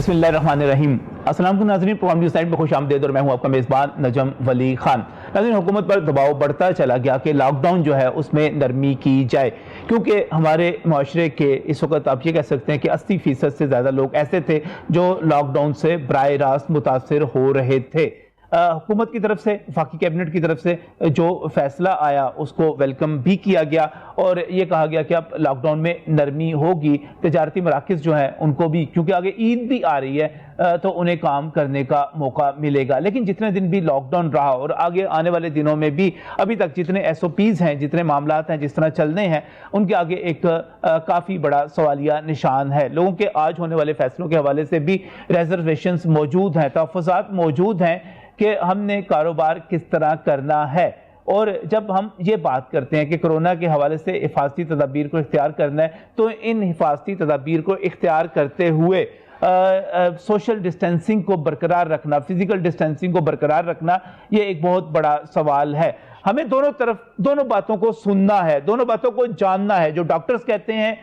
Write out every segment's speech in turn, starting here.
بسم اللہ الرحمن الرحیم۔ السلام علیکم ناظرین، پروگرام نیوز نائٹ میں خوش آمدید اور میں ہوں آپ کا میزبان نجم ولی خان۔ ناظرین، حکومت پر دباؤ بڑھتا چلا گیا کہ لاک ڈاؤن جو ہے اس میں نرمی کی جائے، کیونکہ ہمارے معاشرے کے اس وقت آپ یہ کہہ سکتے ہیں کہ 80% سے زیادہ لوگ ایسے تھے جو لاک ڈاؤن سے براہ راست متاثر ہو رہے تھے۔ حکومت کی طرف سے، وفاقی کیبنٹ کی طرف سے جو فیصلہ آیا اس کو ویلکم بھی کیا گیا اور یہ کہا گیا کہ اب لاک ڈاؤن میں نرمی ہوگی، تجارتی مراکز جو ہیں ان کو بھی، کیونکہ آگے عید بھی آ رہی ہے تو انہیں کام کرنے کا موقع ملے گا۔ لیکن جتنے دن بھی لاک ڈاؤن رہا اور آگے آنے والے دنوں میں بھی ابھی تک جتنے SOPs ہیں، جتنے معاملات ہیں جس طرح چلنے ہیں، ان کے آگے ایک کافی بڑا سوالیہ نشان ہے۔ لوگوں کے آج ہونے والے فیصلوں کے حوالے سے بھی ریزرویشنز موجود ہیں، تحفظات موجود ہیں کہ ہم نے کاروبار کس طرح کرنا ہے۔ اور جب ہم یہ بات کرتے ہیں کہ کرونا کے حوالے سے حفاظتی تدابیر کو اختیار کرنا ہے، تو ان حفاظتی تدابیر کو اختیار کرتے ہوئے سوشل ڈسٹینسنگ کو برقرار رکھنا، فزیکل ڈسٹینسنگ کو برقرار رکھنا، یہ ایک بہت بڑا سوال ہے۔ ہمیں دونوں باتوں کو سننا ہے، دونوں باتوں کو جاننا ہے۔ جو ڈاکٹرز کہتے ہیں،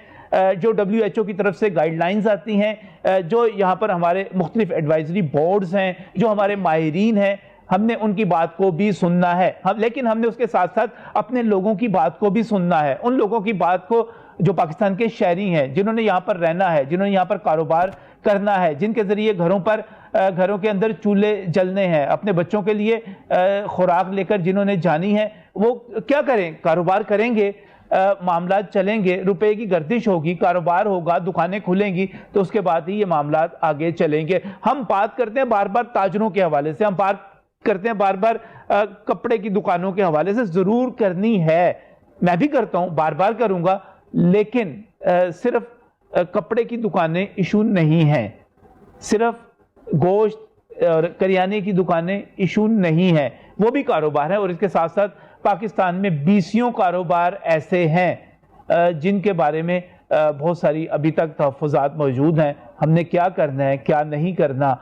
جو WHO کی طرف سے گائیڈ لائنز آتی ہیں، جو یہاں پر ہمارے مختلف ایڈوائزری بورڈز ہیں، جو ہمارے ماہرین ہیں، ہم نے ان کی بات کو بھی سننا ہے، لیکن ہم نے اس کے ساتھ ساتھ اپنے لوگوں کی بات کو بھی سننا ہے، ان لوگوں کی بات کو جو پاکستان کے شہری ہیں، جنہوں نے یہاں پر رہنا ہے، جنہوں نے یہاں پر کاروبار کرنا ہے، جن کے ذریعے گھروں کے اندر چولہے جلنے ہیں، اپنے بچوں کے لیے خوراک لے کر جنہوں نے جانی ہے، وہ کیا کریں؟ کاروبار کریں گے، معاملات چلیں گے، روپے کی گردش ہوگی، کاروبار ہوگا، دکانیں کھلیں گی، تو اس کے بعد ہی یہ معاملات آگے چلیں گے۔ ہم بات کرتے ہیں بار بار تاجروں کے حوالے سے، ہم بات کرتے ہیں بار بار کپڑے کی دکانوں کے حوالے سے، ضرور کرنی ہے، میں بھی کرتا ہوں، بار بار کروں گا، لیکن صرف کپڑے کی دکانیں ایشو نہیں ہیں، صرف گوشت اور کریانے کی دکانیں ایشو نہیں ہیں، وہ بھی کاروبار ہے۔ اور اس کے ساتھ ساتھ پاکستان میں 20 کاروبار ایسے ہیں جن کے بارے میں بہت ساری ابھی تک تحفظات موجود ہیں۔ ہم نے کیا کرنا ہے، کیا نہیں کرنا۔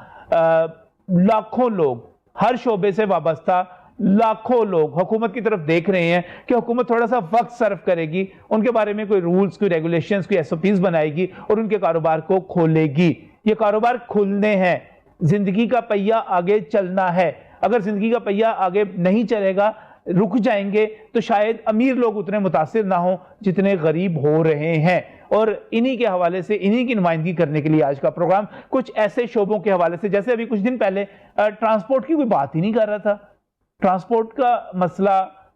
لاکھوں لوگ، ہر شعبے سے وابستہ لاکھوں لوگ حکومت کی طرف دیکھ رہے ہیں کہ حکومت تھوڑا سا وقت صرف کرے گی، ان کے بارے میں کوئی رولز، کوئی ریگولیشنز، کوئی SOPs بنائے گی اور ان کے کاروبار کو کھولے گی۔ یہ کاروبار کھلنے ہیں، زندگی کا پہیہ آگے چلنا ہے۔ اگر زندگی کا پہیہ آگے نہیں چلے گا، رک جائیں گے، تو شاید امیر لوگ اتنے متاثر نہ ہوں جتنے غریب ہو رہے ہیں۔ اور انہی کے حوالے سے، انہی کی نمائندگی کرنے کے لیے آج کا پروگرام کچھ ایسے شعبوں کے حوالے سے، جیسے ابھی کچھ دن پہلے ٹرانسپورٹ کی کوئی بات ہی نہیں کر رہا تھا۔ ٹرانسپورٹ کا مسئلہ،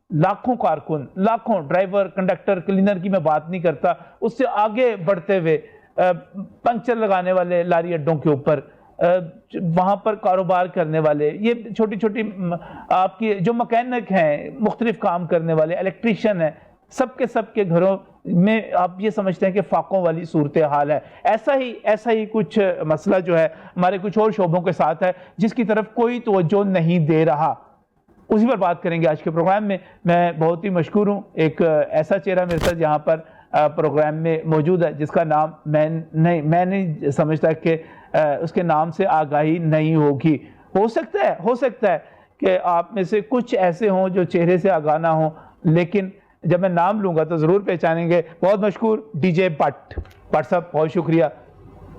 لاکھوں کارکن، لاکھوں ڈرائیور، کنڈکٹر، کلینر کی میں بات نہیں کرتا، اس سے آگے بڑھتے ہوئے پنکچر لگانے والے لاری اڈوں کے اوپر، وہاں پر کاروبار کرنے والے، یہ چھوٹی چھوٹی آپ کی جو مکینک ہیں، مختلف کام کرنے والے، الیکٹریشین ہیں، سب کے گھروں میں آپ یہ سمجھتے ہیں کہ فاقوں والی صورتحال ہے۔ ایسا ہی کچھ مسئلہ جو ہے ہمارے کچھ اور شعبوں کے ساتھ ہے، جس کی طرف کوئی توجہ نہیں دے رہا۔ اسی پر بات کریں گے آج کے پروگرام میں۔ میں بہت ہی مشکور ہوں، ایک ایسا چہرہ میرے ساتھ یہاں پر پروگرام میں موجود ہے جس کا نام میں نہیں سمجھتا کہ اس کے نام سے آگاہی نہیں ہوگی۔ ہو سکتا ہے کہ آپ میں سے کچھ ایسے ہوں جو چہرے سے آگاہ نہ ہوں، لیکن جب میں نام لوں گا تو ضرور پہچانیں گے۔ بہت مشکور DJ بٹ صاحب، بہت شکریہ۔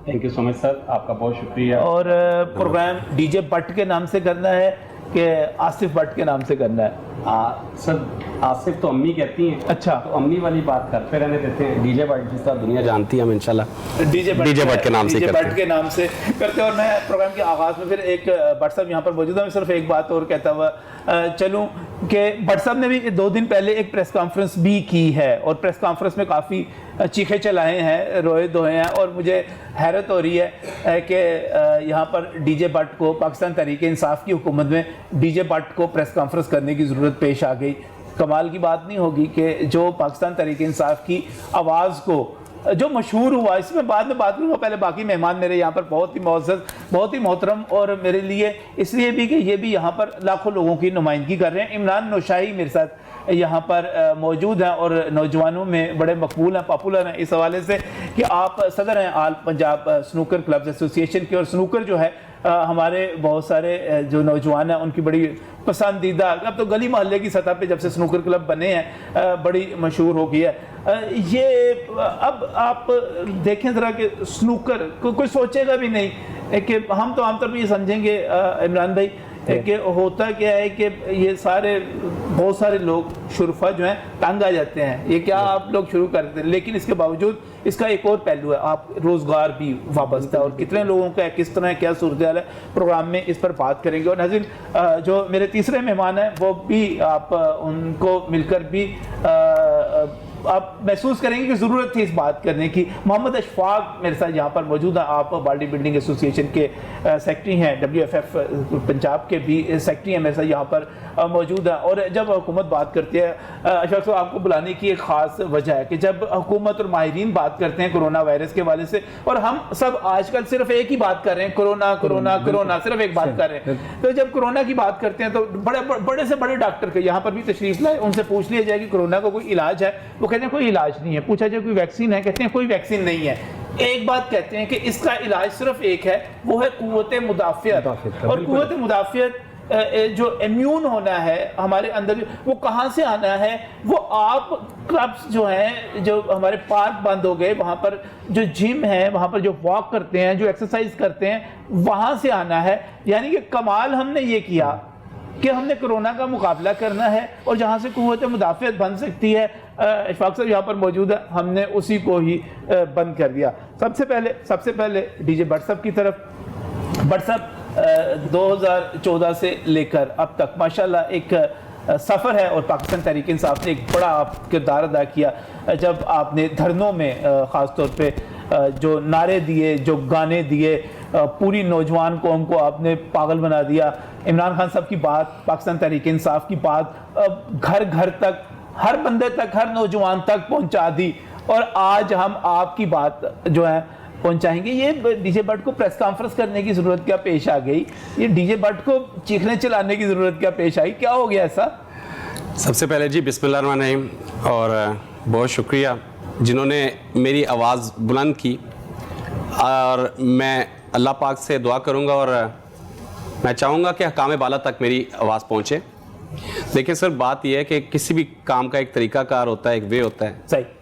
تھینک یو سو مچ سر، آپ کا بہت شکریہ۔ اور پروگرام DJ بٹ کے نام سے کرنا ہے کہ آصف بٹ کے نام سے کرنا ہے؟ سر آصف تو امی کہتی ہیں، اچھا، تو امی والی بات کرتے رہنے دیتے ہیں۔ DJ بٹ جس طرح دنیا جانتی ہے، ہم انشاءاللہ DJ بٹ کے نام سے کرتے ہیں۔ اور میں پروگرام کے آغاز میں پھر ایک بٹ صاحب یہاں پر موجود ہے، میں صرف ایک بات اور کہتا ہوا چلوں کہ بٹ صاحب نے بھی 2 دن پہلے ایک پریس کانفرنس بھی کی ہے، اور پریس کانفرنس میں کافی چیخے چلائے ہیں، روئے دھوئے ہیں، اور مجھے حیرت ہو رہی ہے کہ یہاں پر DJ بٹ کو، پاکستان تحریک انصاف کی حکومت میں DJ بٹ کو پریس کانفرنس کرنے کی ضرورت پیش آ گئی۔ کمال کی بات نہیں ہوگی کہ جو پاکستان تحریک انصاف کی آواز کو جو مشہور ہوا، اس میں بعد میں بات کروں گا، پہلے باقی مہمان میرے یہاں پر بہت ہی معزز، بہت ہی محترم، اور میرے لیے اس لیے بھی کہ یہ بھی یہاں پر لاکھوں لوگوں کی نمائندگی کر رہے ہیں۔ عمران نوشاہی میرے ساتھ یہاں پر موجود ہیں اور نوجوانوں میں بڑے مقبول ہیں، پاپولر ہیں، اس حوالے سے کہ آپ صدر ہیں آل پنجاب سنوکر کلبز ایسوسی ایشن کے، اور سنوکر جو ہے ہمارے بہت سارے جو نوجوان ہیں ان کی بڑی پسندیدہ، اب تو گلی محلے کی سطح پہ جب سے سنوکر کلب بنے ہیں بڑی مشہور ہو گئی ہے یہ۔ اب آپ دیکھیں ذرا کہ سنوکر کوئی سوچے گا بھی نہیں کہ ہم تو عام طور پہ یہ سمجھیں گے عمران بھائی کہ ہوتا کیا ہے کہ یہ بہت سارے لوگ شرفا جو ہیں تنگ آ جاتے ہیں، یہ کیا آپ لوگ شروع کرتے ہیں، لیکن اس کے باوجود اس کا ایک اور پہلو ہے، آپ روزگار بھی وابستہ ہے اور کتنے لوگوں کا کس طرح کیا صورتحال ہے، پروگرام میں اس پر بات کریں گے۔ اور ناظرین جو میرے تیسرے مہمان ہیں وہ بھی آپ ان کو مل کر بھی آپ محسوس کریں گے کہ ضرورت تھی اس بات کرنے کی۔ محمد اشفاق میرے ساتھ یہاں پر موجود ہیں، آپ باڈی بلڈنگ ایسوسی ایشن کے سیکٹری ہیں، WFF پنجاب کے بھی سیکٹری ہیں، میرے ساتھ یہاں پر موجود ہیں۔ اور جب حکومت بات کرتی ہے، اشفاق صاحب آپ کو بلانے کی ایک خاص وجہ ہے کہ جب حکومت اور ماہرین بات کرتے ہیں کرونا وائرس کے حوالے سے، اور ہم سب آج کل صرف ایک ہی بات کر رہے ہیں، کرونا کرونا کرونا، صرف ایک بات کر رہے ہیں، تو جب کرونا کی بات کرتے ہیں تو بڑے سے بڑے ڈاکٹر کے یہاں پر بھی تشریف لائے، ان سے پوچھ لیا جائے کہ کرونا کا کوئی علاج ہے، وہ کہتے ہیں کوئی علاج نہیں ہے۔ پوچھا جائے کوئی ویکسین ہے، کہتے ہیں کوئی ویکسین نہیں ہے۔ ایک بات کہتے ہیں کہ اس کا علاج صرف ایک ہے، وہ ہے قوت مدافعت، اور قوت مدافعت جو امیون ہونا ہے ہمارے اندر، وہ کہاں سے آنا ہے؟ وہ آپ کلبس جو ہیں، جو ہمارے پارک بند ہو گئے، وہاں پر جو جم ہے، وہاں پر جو واک کرتے ہیں، جو ایکسرسائز کرتے ہیں، وہاں سے آنا ہے۔ یعنی کہ کمال ہم نے یہ کیا کہ ہم نے کرونا کا مقابلہ کرنا ہے، اور جہاں سے قوت مدافعت بن سکتی ہے، اشفاق صاحب یہاں پر موجود ہے، ہم نے اسی کو ہی بند کر دیا۔ سب سے پہلے ڈی جے بٹ صاحب کی طرف۔ بٹ صاحب 2014 سے لے کر اب تک ماشاءاللہ ایک سفر ہے، اور پاکستان تحریک انصاف نے ایک بڑا کردار ادا کیا جب آپ نے دھرنوں میں خاص طور پہ جو نعرے دیے، جو گانے دیے، پوری نوجوان قوم کو آپ نے پاگل بنا دیا۔ عمران خان صاحب کی بات، پاکستان تحریک انصاف کی بات گھر گھر تک، ہر بندے تک، ہر نوجوان تک پہنچا دی، اور آج ہم آپ کی بات جو ہے پہنچائیں گے۔ یہ ڈی جے بٹ کو پریس کانفرنس کرنے کی ضرورت کیا پیش آ گئی؟ یہ ڈی جے بٹ کو چیخنے چلانے کی ضرورت کیا پیش آئی؟ کیا ہو گیا ایسا؟ سب سے پہلے جی بسم اللہ الرحمن الرحیم، اور بہت شکریہ جنہوں نے میری آواز بلند کی، اور میں اللہ پاک سے دعا کروں گا اور میں چاہوں گا کہ حکام بالا تک میری آواز پہنچے۔ دیکھیں سر، بات یہ ہے کہ کسی بھی کام کا ایک طریقہ کار ہوتا ہے، ایک وے ہوتا ہے۔ صحیح۔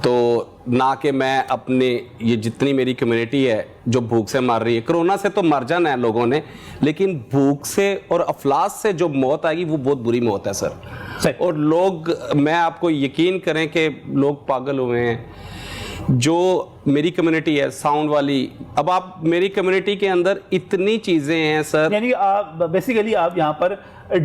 تو نہ کہ میں اپنے یہ جتنی میری کمیونٹی ہے جو بھوک سے مر رہی ہے، کرونا سے تو مر جانا ہے لوگوں نے، لیکن بھوک سے اور افلاس سے جو موت آئے گی وہ بہت بری موت ہے سر۔ اور لوگ، میں آپ کو یقین کریں کہ لوگ پاگل ہوئے ہیں۔ جو میری کمیونٹی ہے ساؤنڈ والی، اب آپ میری کمیونٹی کے اندر اتنی چیزیں ہیں سر، یعنی آپ بیسیکلی آپ یہاں پر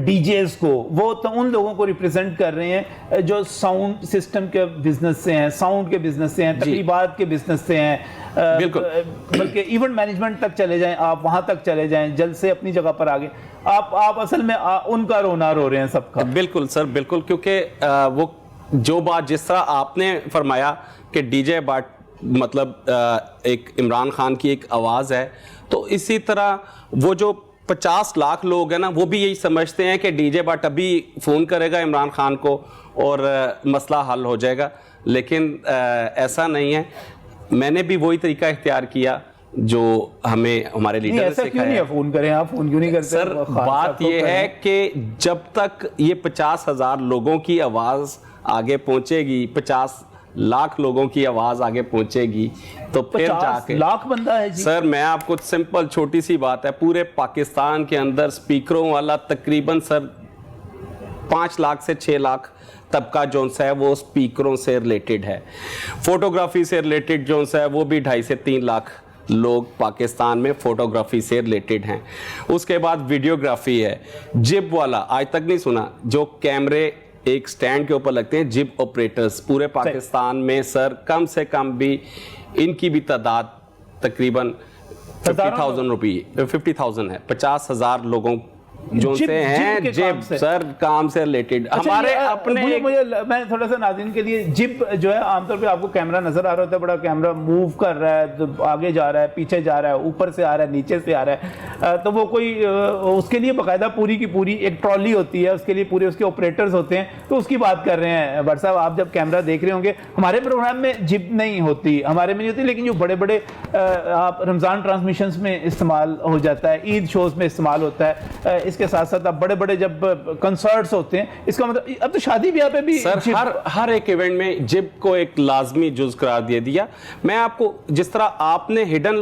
ڈی جیز کو، وہ تو ان لوگوں کو ریپریزنٹ کر رہے ہیں جو ساؤنڈ سسٹم کے بزنس سے ہیں، ساؤنڈ کے بزنس سے ہیں، تقریبات کے بزنس سے ہیں، بالکل، بلکہ ایونٹ مینجمنٹ تک چلے جائیں، آپ وہاں تک چلے جائیں، جلد سے اپنی جگہ پر آگے آپ اصل میں ان کا رونا رو رہے ہیں سب کا۔ بالکل سر، بالکل، کیونکہ وہ جو بات جس طرح آپ نے فرمایا کہ ڈی جے بٹ مطلب ایک عمران خان کی ایک آواز ہے، تو اسی طرح وہ جو 50 لاکھ لوگ ہیں نا، وہ بھی یہی سمجھتے ہیں کہ ڈی جے بٹ ابھی فون کرے گا عمران خان کو اور مسئلہ حل ہو جائے گا، لیکن ایسا نہیں ہے۔ میں نے بھی وہی طریقہ اختیار کیا جو ہمیں ہمارے لیڈر نے سکھایا۔ کیوں نہیں فون کریں آپ؟ فون کیوں نہیں کرتے؟ سر بات یہ ہے کہ جب تک یہ 50,000 لوگوں کی آواز آگے پہنچے گی، 50 لاکھ لوگوں کی آواز آگے پہنچے گی، تو پھر جا کے 50 لاکھ بندہ ہے جی۔ سر میں آپ کو سمپل چھوٹی سی بات ہے، پورے پاکستان کے اندر سپیکروں والا تقریباً سر 5 لاکھ سے 6 لاکھ طبقہ جون سا ہے وہ سپیکروں سے ریلیٹڈ ہے۔ فوٹوگرافی سے ریلیٹڈ جون سا ہے وہ بھی 2.5 سے 3 لاکھ لوگ پاکستان میں فوٹوگرافی سے ریلیٹڈ ہیں۔ اس کے بعد ویڈیوگرافی ہے، جب والا آج تک نہیں سنا، جو کیمرے ایک سٹینڈ کے اوپر لگتے ہیں، جب آپریٹرز پورے پاکستان میں سر کم سے کم بھی ان کی بھی تعداد تقریباً 50,000 ہے، 50,000 لوگوں جو سے ہیں جب سر کام سے ریلیٹڈ ہمارے اپنے۔ میں تھوڑا سا ناظرین کے لیے، جب جو ہے عام طور پہ آپ کو کیمرہ نظر آ رہا ہوتا ہے، بڑا کیمرہ موو کر رہا ہے، آگے جا رہا ہے، پیچھے جا رہا ہے، اوپر سے آ رہا ہے، نیچے سے آ رہا ہے، تو وہ کوئی اس کے لیے باقاعدہ پوری کی پوری ایک ٹرالی ہوتی ہے، اس کے لیے پورے اس کے آپریٹرز ہوتے ہیں، تو اس کی بات کر رہے ہیں۔ بٹ صاحب آپ جب کیمرہ دیکھ رہے ہوں گے، ہمارے پروگرام میں جب نہیں ہوتی، ہمارے میں نہیں ہوتی، لیکن جو بڑے بڑے آپ رمضان ٹرانسمیشنز میں استعمال ہو جاتا ہے، عید شوز میں استعمال ہوتا ہے، اس کے ساتھ ساتھ اب بڑے بڑے جب کنسرٹس ہوتے ہیں، اس کا مطلب اب تو شادی بیاہ پہ بھی سر ہر ایک ایونٹ میں جب کو ایک لازمی جز قرار دیا۔ میں آپ کو جس طرح آپ نے ہڈن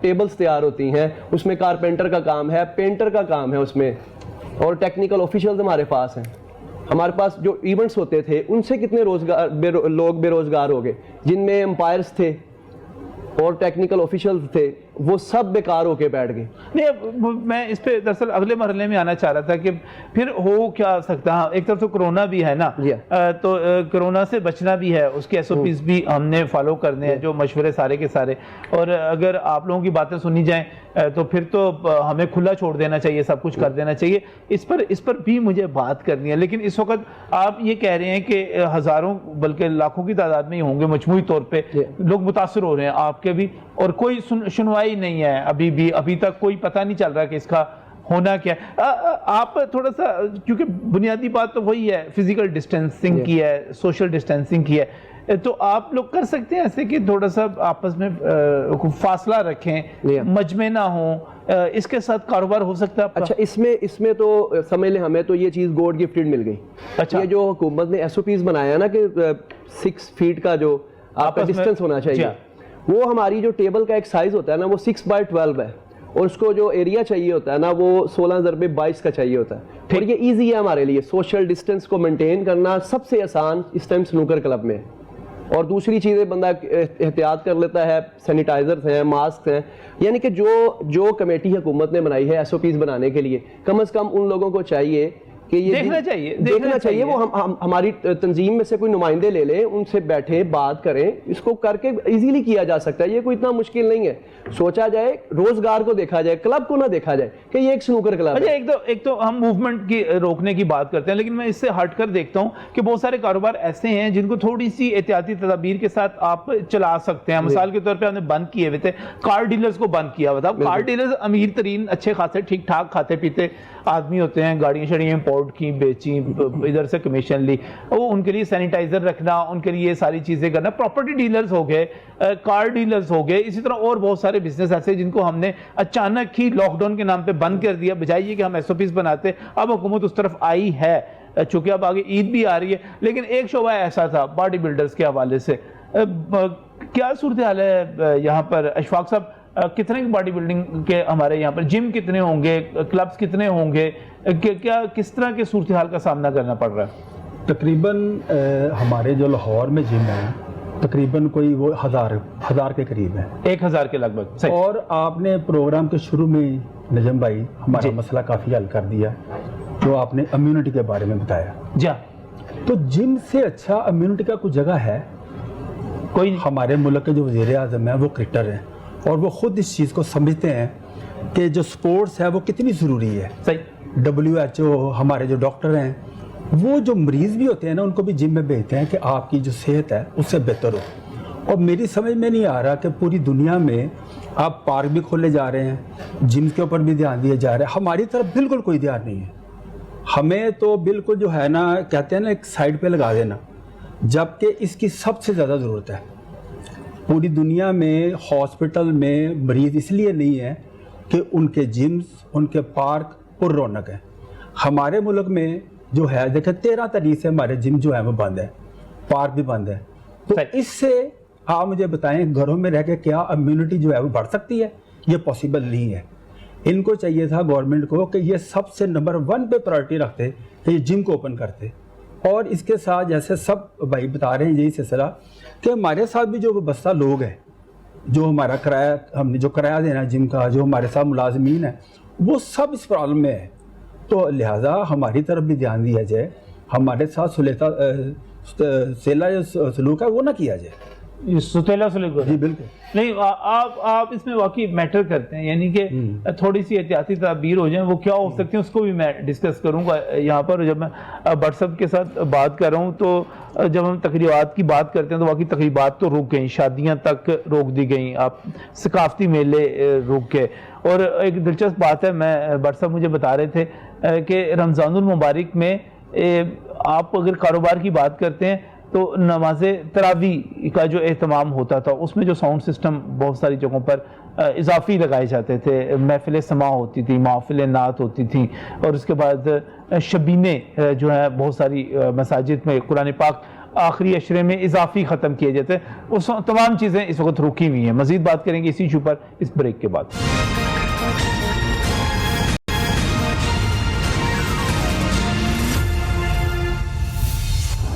ٹیبلز تیار ہوتی ہیں, اس میں کارپینٹر کا کام ہے, پینٹر کا کام ہے اس میں, اور ٹیکنیکل آفیشلز ہمارے پاس ہیں. ہمارے پاس جو ایونٹس ہوتے تھے ان سے کتنے لوگ بے روزگار ہو گئے, جن میں امپائرز تھے اور ٹیکنیکل آفیشلز تھے, وہ سب بیکار ہو کے بیٹھ گئے. نہیں, میں اس پہ دراصل اگلے مرحلے میں آنا چاہ رہا تھا کہ پھر ہو کیا سکتا ہے. ایک طرف تو کرونا بھی ہے نا, تو کرونا سے بچنا بھی ہے, اس کے ایس او پیز بھی ہم نے فالو کرنے ہیں, جو مشورے سارے کے سارے. اور اگر آپ لوگوں کی باتیں سنی جائیں تو پھر تو ہمیں کھلا چھوڑ دینا چاہیے, سب کچھ کر دینا چاہیے. اس پر بھی مجھے بات کرنی ہے. لیکن اس وقت آپ یہ کہہ رہے ہیں کہ ہزاروں بلکہ لاکھوں کی تعداد میں ہی ہوں گے مجموعی طور پہ لوگ متاثر ہو رہے ہیں آپ کے بھی, اور کوئی سنوائی نہیں ہے ابھی تک, کوئی پتہ نہیں چل رہا کہ اس کا ہونا کیا ہے. آپ تھوڑا سا, کیونکہ بنیادی بات تو وہی ہے, فزیکل ڈسٹینسنگ کی ہے, سوشل ڈسٹینسنگ کی ہے, تو آپ لوگ کر سکتے ہیں ایسے کہ تھوڑا سا آپس میں فاصلہ رکھیں, مجمع نہ ہوں, اس کے ساتھ کاروبار ہو سکتا ہے. اچھا, اس میں تو سمجھ لیں ہمیں تو یہ چیز گوڈ گفٹڈ مل گئی. یہ جو حکومت نے ایس او پیز بنایا نا کہ 6 فیٹ کا جو آپ کا ڈسٹینس ہونا چاہیے, وہ ہماری جو ٹیبل کا ایک سائز ہوتا ہے نا وہ 6x12 ہے, اور اس کو جو ایریا چاہیے ہوتا ہے نا وہ 16x22 کا چاہیے ہوتا ہے. اور یہ ایزی ہے ہمارے لیے, سوشل ڈسٹینس کو مینٹین کرنا سب سے آسان اس ٹائم سنوکر کلب میں. اور دوسری چیزیں بندہ احتیاط کر لیتا ہے, سینیٹائزرز ہیں, ماسک ہیں, یعنی کہ جو کمیٹی حکومت نے بنائی ہے ایس او پیز بنانے کے لیے, کم از کم ان لوگوں کو چاہیے کہ یہ دیکھنا چاہیے. وہ ہماری تنظیم میں سے کوئی نمائندے لے لیں, ان سے بیٹھیں, بات کریں, اس کو کر کے ایزیلی کیا جا سکتا ہے. یہ کوئی اتنا مشکل نہیں ہے. سوچا جائے, روزگار کو دیکھا جائے, کلب کو نہ دیکھا جائے کہ یہ ایک سنوکر کلب ہے. ایک تو ہم موومنٹ کی روکنے کی بات کرتے ہیں, لیکن میں اس سے ہٹ کر دیکھتا ہوں کہ بہت سارے کاروبار ایسے ہیں جن کو تھوڑی سی احتیاطی تدابیر کے ساتھ آپ چلا سکتے ہیں. مثال کے طور پہ ہم نے بند کیے ہوئے تھے, کار ڈیلرز کو بند کیا ہوا تھا. کار ڈیلرز امیر ترین اچھے خاصے ٹھیک ٹھاک کھاتے پیتے آدمی ہوتے ہیں, گاڑیاں شڑیاں امپورٹ کی, بیچی, ادھر سے کمیشن لی, وہ ان کے لیے سینیٹائزر رکھنا, ان کے لیے ساری چیزیں کرنا. پراپرٹی ڈیلرز ہو گئے, کار ڈیلرز ہو گئے, اسی طرح اور بہت سارے بزنس ایسے جن کو ہم نے اچانک ہی لاک ڈاؤن کے نام پہ بند کر دیا, بجائے یہ کہ ہم ایس او پیز بناتے. اب حکومت اس طرف آئی ہے, چونکہ اب آگے عید بھی آ رہی ہے. لیکن ایک شعبہ ایسا تھا باڈی بلڈرز کے حوالے سے, کیا صورتحال ہے یہاں پر اشفاق صاحب؟ کتنے باڈی بلڈنگ کے ہمارے یہاں پر جم کتنے ہوں گے, کلبز کتنے ہوں گے, کیا کس طرح کے صورتحال کا سامنا کرنا پڑ رہا ہے؟ تقریباً ہمارے جو لاہور میں جم ہیں تقریباً کوئی وہ ہزار کے قریب ہے, 1000 کے لگ بھگ. اور آپ نے پروگرام کے شروع میں نجم بھائی ہمارا مسئلہ کافی حل کر دیا, جو آپ نے امیونٹی کے بارے میں بتایا. جی, تو جم سے اچھا امیونٹی کا کوئی جگہ ہے کوئی؟ ہمارے ملک کے جو وزیر اعظم ہیں وہ کرکٹر ہیں, اور وہ خود اس چیز کو سمجھتے ہیں کہ جو سپورٹس ہے وہ کتنی ضروری ہے. WHO ہمارے جو ڈاکٹر ہیں وہ جو مریض بھی ہوتے ہیں نا ان کو بھی جم میں بھیجتے ہیں کہ آپ کی جو صحت ہے اس سے بہتر ہو. اور میری سمجھ میں نہیں آ رہا کہ پوری دنیا میں آپ پارک بھی کھولے جا رہے ہیں, جم کے اوپر بھی دھیان دیے جا رہے ہیں, ہماری طرف بالکل کوئی دھیان نہیں ہے. ہمیں تو بالکل جو ہے نا کہتے ہیں نا ایک سائڈ پہ لگا دینا, جبکہ اس کی سب سے زیادہ ضرورت ہے. پوری دنیا میں ہاسپٹل میں مریض اس لیے نہیں ہے کہ ان کے جمز, ان کے پارک پر رونق ہے. ہمارے ملک میں جو ہے دیکھیں 13 تاریخ سے ہمارے جم جو ہے وہ بند ہے, پارک بھی بند ہے. تو اس سے آپ مجھے بتائیں گھروں میں رہ کے کیا امیونٹی جو ہے وہ بڑھ سکتی ہے؟ یہ پاسبل نہیں ہے. ان کو چاہیے تھا گورنمنٹ کو کہ یہ سب سے نمبر 1 پہ پرائرٹی رکھتے کہ یہ جم کو اوپن کرتے. اور اس کے ساتھ جیسے سب بھائی بتا رہے ہیں یہی سلسلہ کہ ہمارے ساتھ بھی جو وابستہ لوگ ہیں, جو ہمارا کرایہ, ہم نے جو کرایہ دینا جم کا, جو ہمارے ساتھ ملازمین ہیں, وہ سب اس پرابلم میں ہے. تو لہٰذا ہماری طرف بھی دھیان دیا جائے, ہمارے ساتھ سیلا جو سلوک ہے وہ نہ کیا جائے. ستیلا سلوک جی بالکل نہیں, آپ اس میں واقعی میٹر کرتے ہیں, یعنی کہ تھوڑی سی احتیاطی تدابیر ہو جائیں, وہ کیا ہو سکتی ہیں اس کو بھی میں ڈسکس کروں گا یہاں پر. جب میں برسب کے ساتھ بات کر رہا ہوں تو جب ہم تقریبات کی بات کرتے ہیں تو واقعی تقریبات تو رک گئیں, شادیاں تک روک دی گئیں, آپ ثقافتی میلے رک گئے. اور ایک دلچسپ بات ہے, میں برسب مجھے بتا رہے تھے کہ رمضان المبارک میں آپ اگر کاروبار کی بات کرتے ہیں تو نماز تراویح کا جو اہتمام ہوتا تھا اس میں جو ساؤنڈ سسٹم بہت ساری جگہوں پر اضافی لگائے جاتے تھے, محفل سماع ہوتی تھی, محفل نعت ہوتی تھیں, اور اس کے بعد شبینے جو ہیں بہت ساری مساجد میں قرآن پاک آخری اشرے میں اضافی ختم کیے جاتے ہیں، وہ تمام چیزیں اس وقت رکی ہوئی ہیں. مزید بات کریں گے اسی ایشو پر اس بریک کے بعد.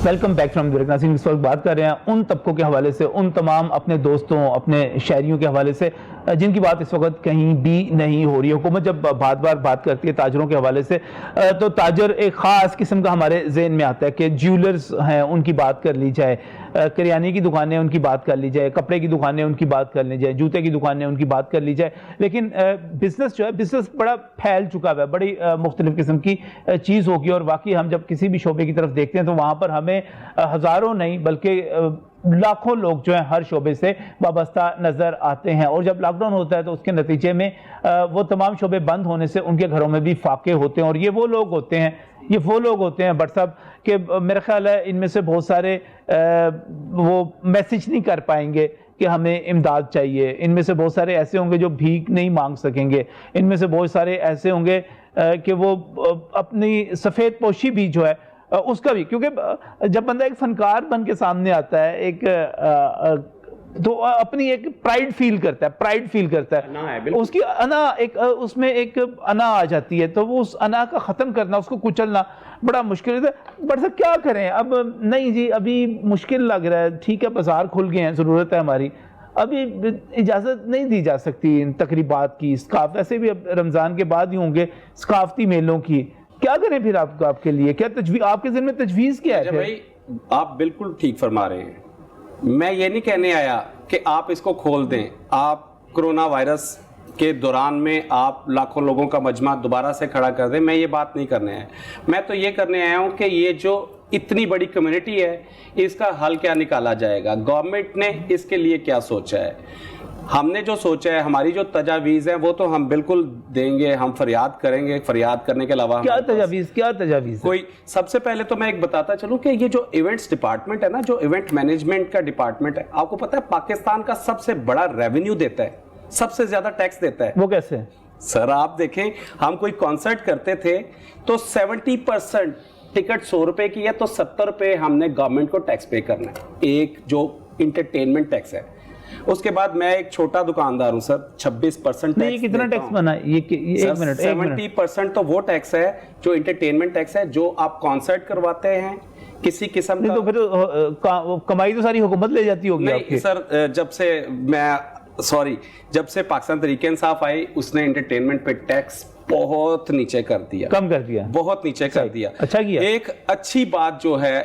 Welcome back from break. ناظرین اس وقت بات کر رہے ہیں ان طبقوں کے حوالے سے، ان تمام اپنے دوستوں، اپنے شہریوں کے حوالے سے جن کی بات اس وقت کہیں بھی نہیں ہو رہی. حکومت جب بار بات کرتی ہے تاجروں کے حوالے سے تو تاجر ایک خاص قسم کا ہمارے ذہن میں آتا ہے کہ جیولرز ہیں ان کی بات کر لی جائے، کریانے کی دکانیں ان کی بات کر لی جائے، کپڑے کی دکانیں ان کی بات کر لی جائے، جوتے کی دکانیں ان کی بات کر لی جائے. لیکن بزنس جو ہے بزنس بڑا پھیل چکا ہے، بڑی مختلف قسم کی چیز ہوگی. اور واقعی ہم جب کسی بھی شعبے کی طرف دیکھتے ہیں تو وہاں پر ہمیں ہزاروں نہیں بلکہ لاکھوں لوگ جو ہیں ہر شعبے سے وابستہ نظر آتے ہیں. اور جب لاک ڈاؤن ہوتا ہے تو اس کے نتیجے میں وہ تمام شعبے بند ہونے سے ان کے گھروں میں بھی فاقے ہوتے ہیں. اور یہ وہ لوگ ہوتے ہیں بٹ صاحب کہ میرا خیال ہے ان میں سے بہت سارے وہ میسج نہیں کر پائیں گے کہ ہمیں امداد چاہیے. ان میں سے بہت سارے ایسے ہوں گے جو بھیک نہیں مانگ سکیں گے. ان میں سے بہت سارے ایسے ہوں گے کہ وہ اپنی سفید پوشی بھی جو ہے اس کا بھی، کیونکہ جب بندہ ایک فنکار بن کے سامنے آتا ہے ایک تو اپنی ایک پرائیڈ فیل کرتا ہے اس کی انا ایک اس میں ایک انا آ جاتی ہے، تو وہ اس انا کا ختم کرنا، اس کو کچلنا بڑا مشکل ہے. بٹ صاحب کیا کریں اب؟ نہیں جی ابھی مشکل لگ رہا ہے، ٹھیک ہے بازار کھل گئے ہیں، ضرورت ہے ہماری، ابھی اجازت نہیں دی جا سکتی ان تقریبات کی. ویسے بھی اب رمضان کے بعد ہی ہوں گے ثقافتی میلوں کی، کیا کریں پھر آپ کے لیے؟ کیا آپ کے ذہن میں تجویز کیا ہے؟ بھائی آپ بالکل ٹھیک فرما رہے ہیں. میں یہ نہیں کہنے آیا کہ آپ اس کو کھول دیں. آپ کرونا وائرس کے دوران میں آپ لاکھوں لوگوں کا مجمع دوبارہ سے کھڑا کر دیں، میں یہ بات نہیں کرنے آیا. میں تو یہ کرنے آیا ہوں کہ یہ جو اتنی بڑی کمیونٹی ہے اس کا حل کیا نکالا جائے گا، گورنمنٹ نے اس کے لیے کیا سوچا ہے. ہم نے جو سوچا ہے، ہماری جو تجاویز ہیں وہ تو ہم بالکل دیں گے، ہم فریاد کریں گے. فریاد کرنے کے علاوہ کیا تجاویز کوئی سب سے پہلے تو میں ایک بتاتا چلوں کہ یہ جو ایونٹس ڈپارٹمنٹ ہے نا، جو ایونٹ مینجمنٹ کا ڈپارٹمنٹ ہے، آپ کو پتہ ہے پاکستان کا سب سے بڑا ریونیو دیتا ہے، سب سے زیادہ ٹیکس دیتا ہے. وہ کیسے؟ سر آپ دیکھیں، ہم کوئی کانسرٹ کرتے تھے تو 70% ٹکٹ 100 روپے کی ہے تو 70 روپے ہم نے گورنمنٹ کو ٹیکس پے کرنا ہے، ایک جو انٹرٹینمنٹ ٹیکس ہے. اس کے بعد میں ایک چھوٹا دکاندار ہوں سر، 26% نہیں کتنا ٹیکس بنا؟ یہ 70% تو وہ ٹیکس ہے جو انٹرٹینمنٹ ٹیکس ہے، جو آپ کانسرٹ کرواتے ہیں کسی قسم کا. تو پھر کمائی تو ساری حکومت لے جاتی ہوگی آپ کی. سر جب سے پاکستان تحریک انصاف آئی اس نے انٹرٹینمنٹ پہ ٹیکس بہت نیچے کر دیا، کم کر دیا، بہت نیچے کر دیا. اچھا کیا. ایک اچھی بات جو ہے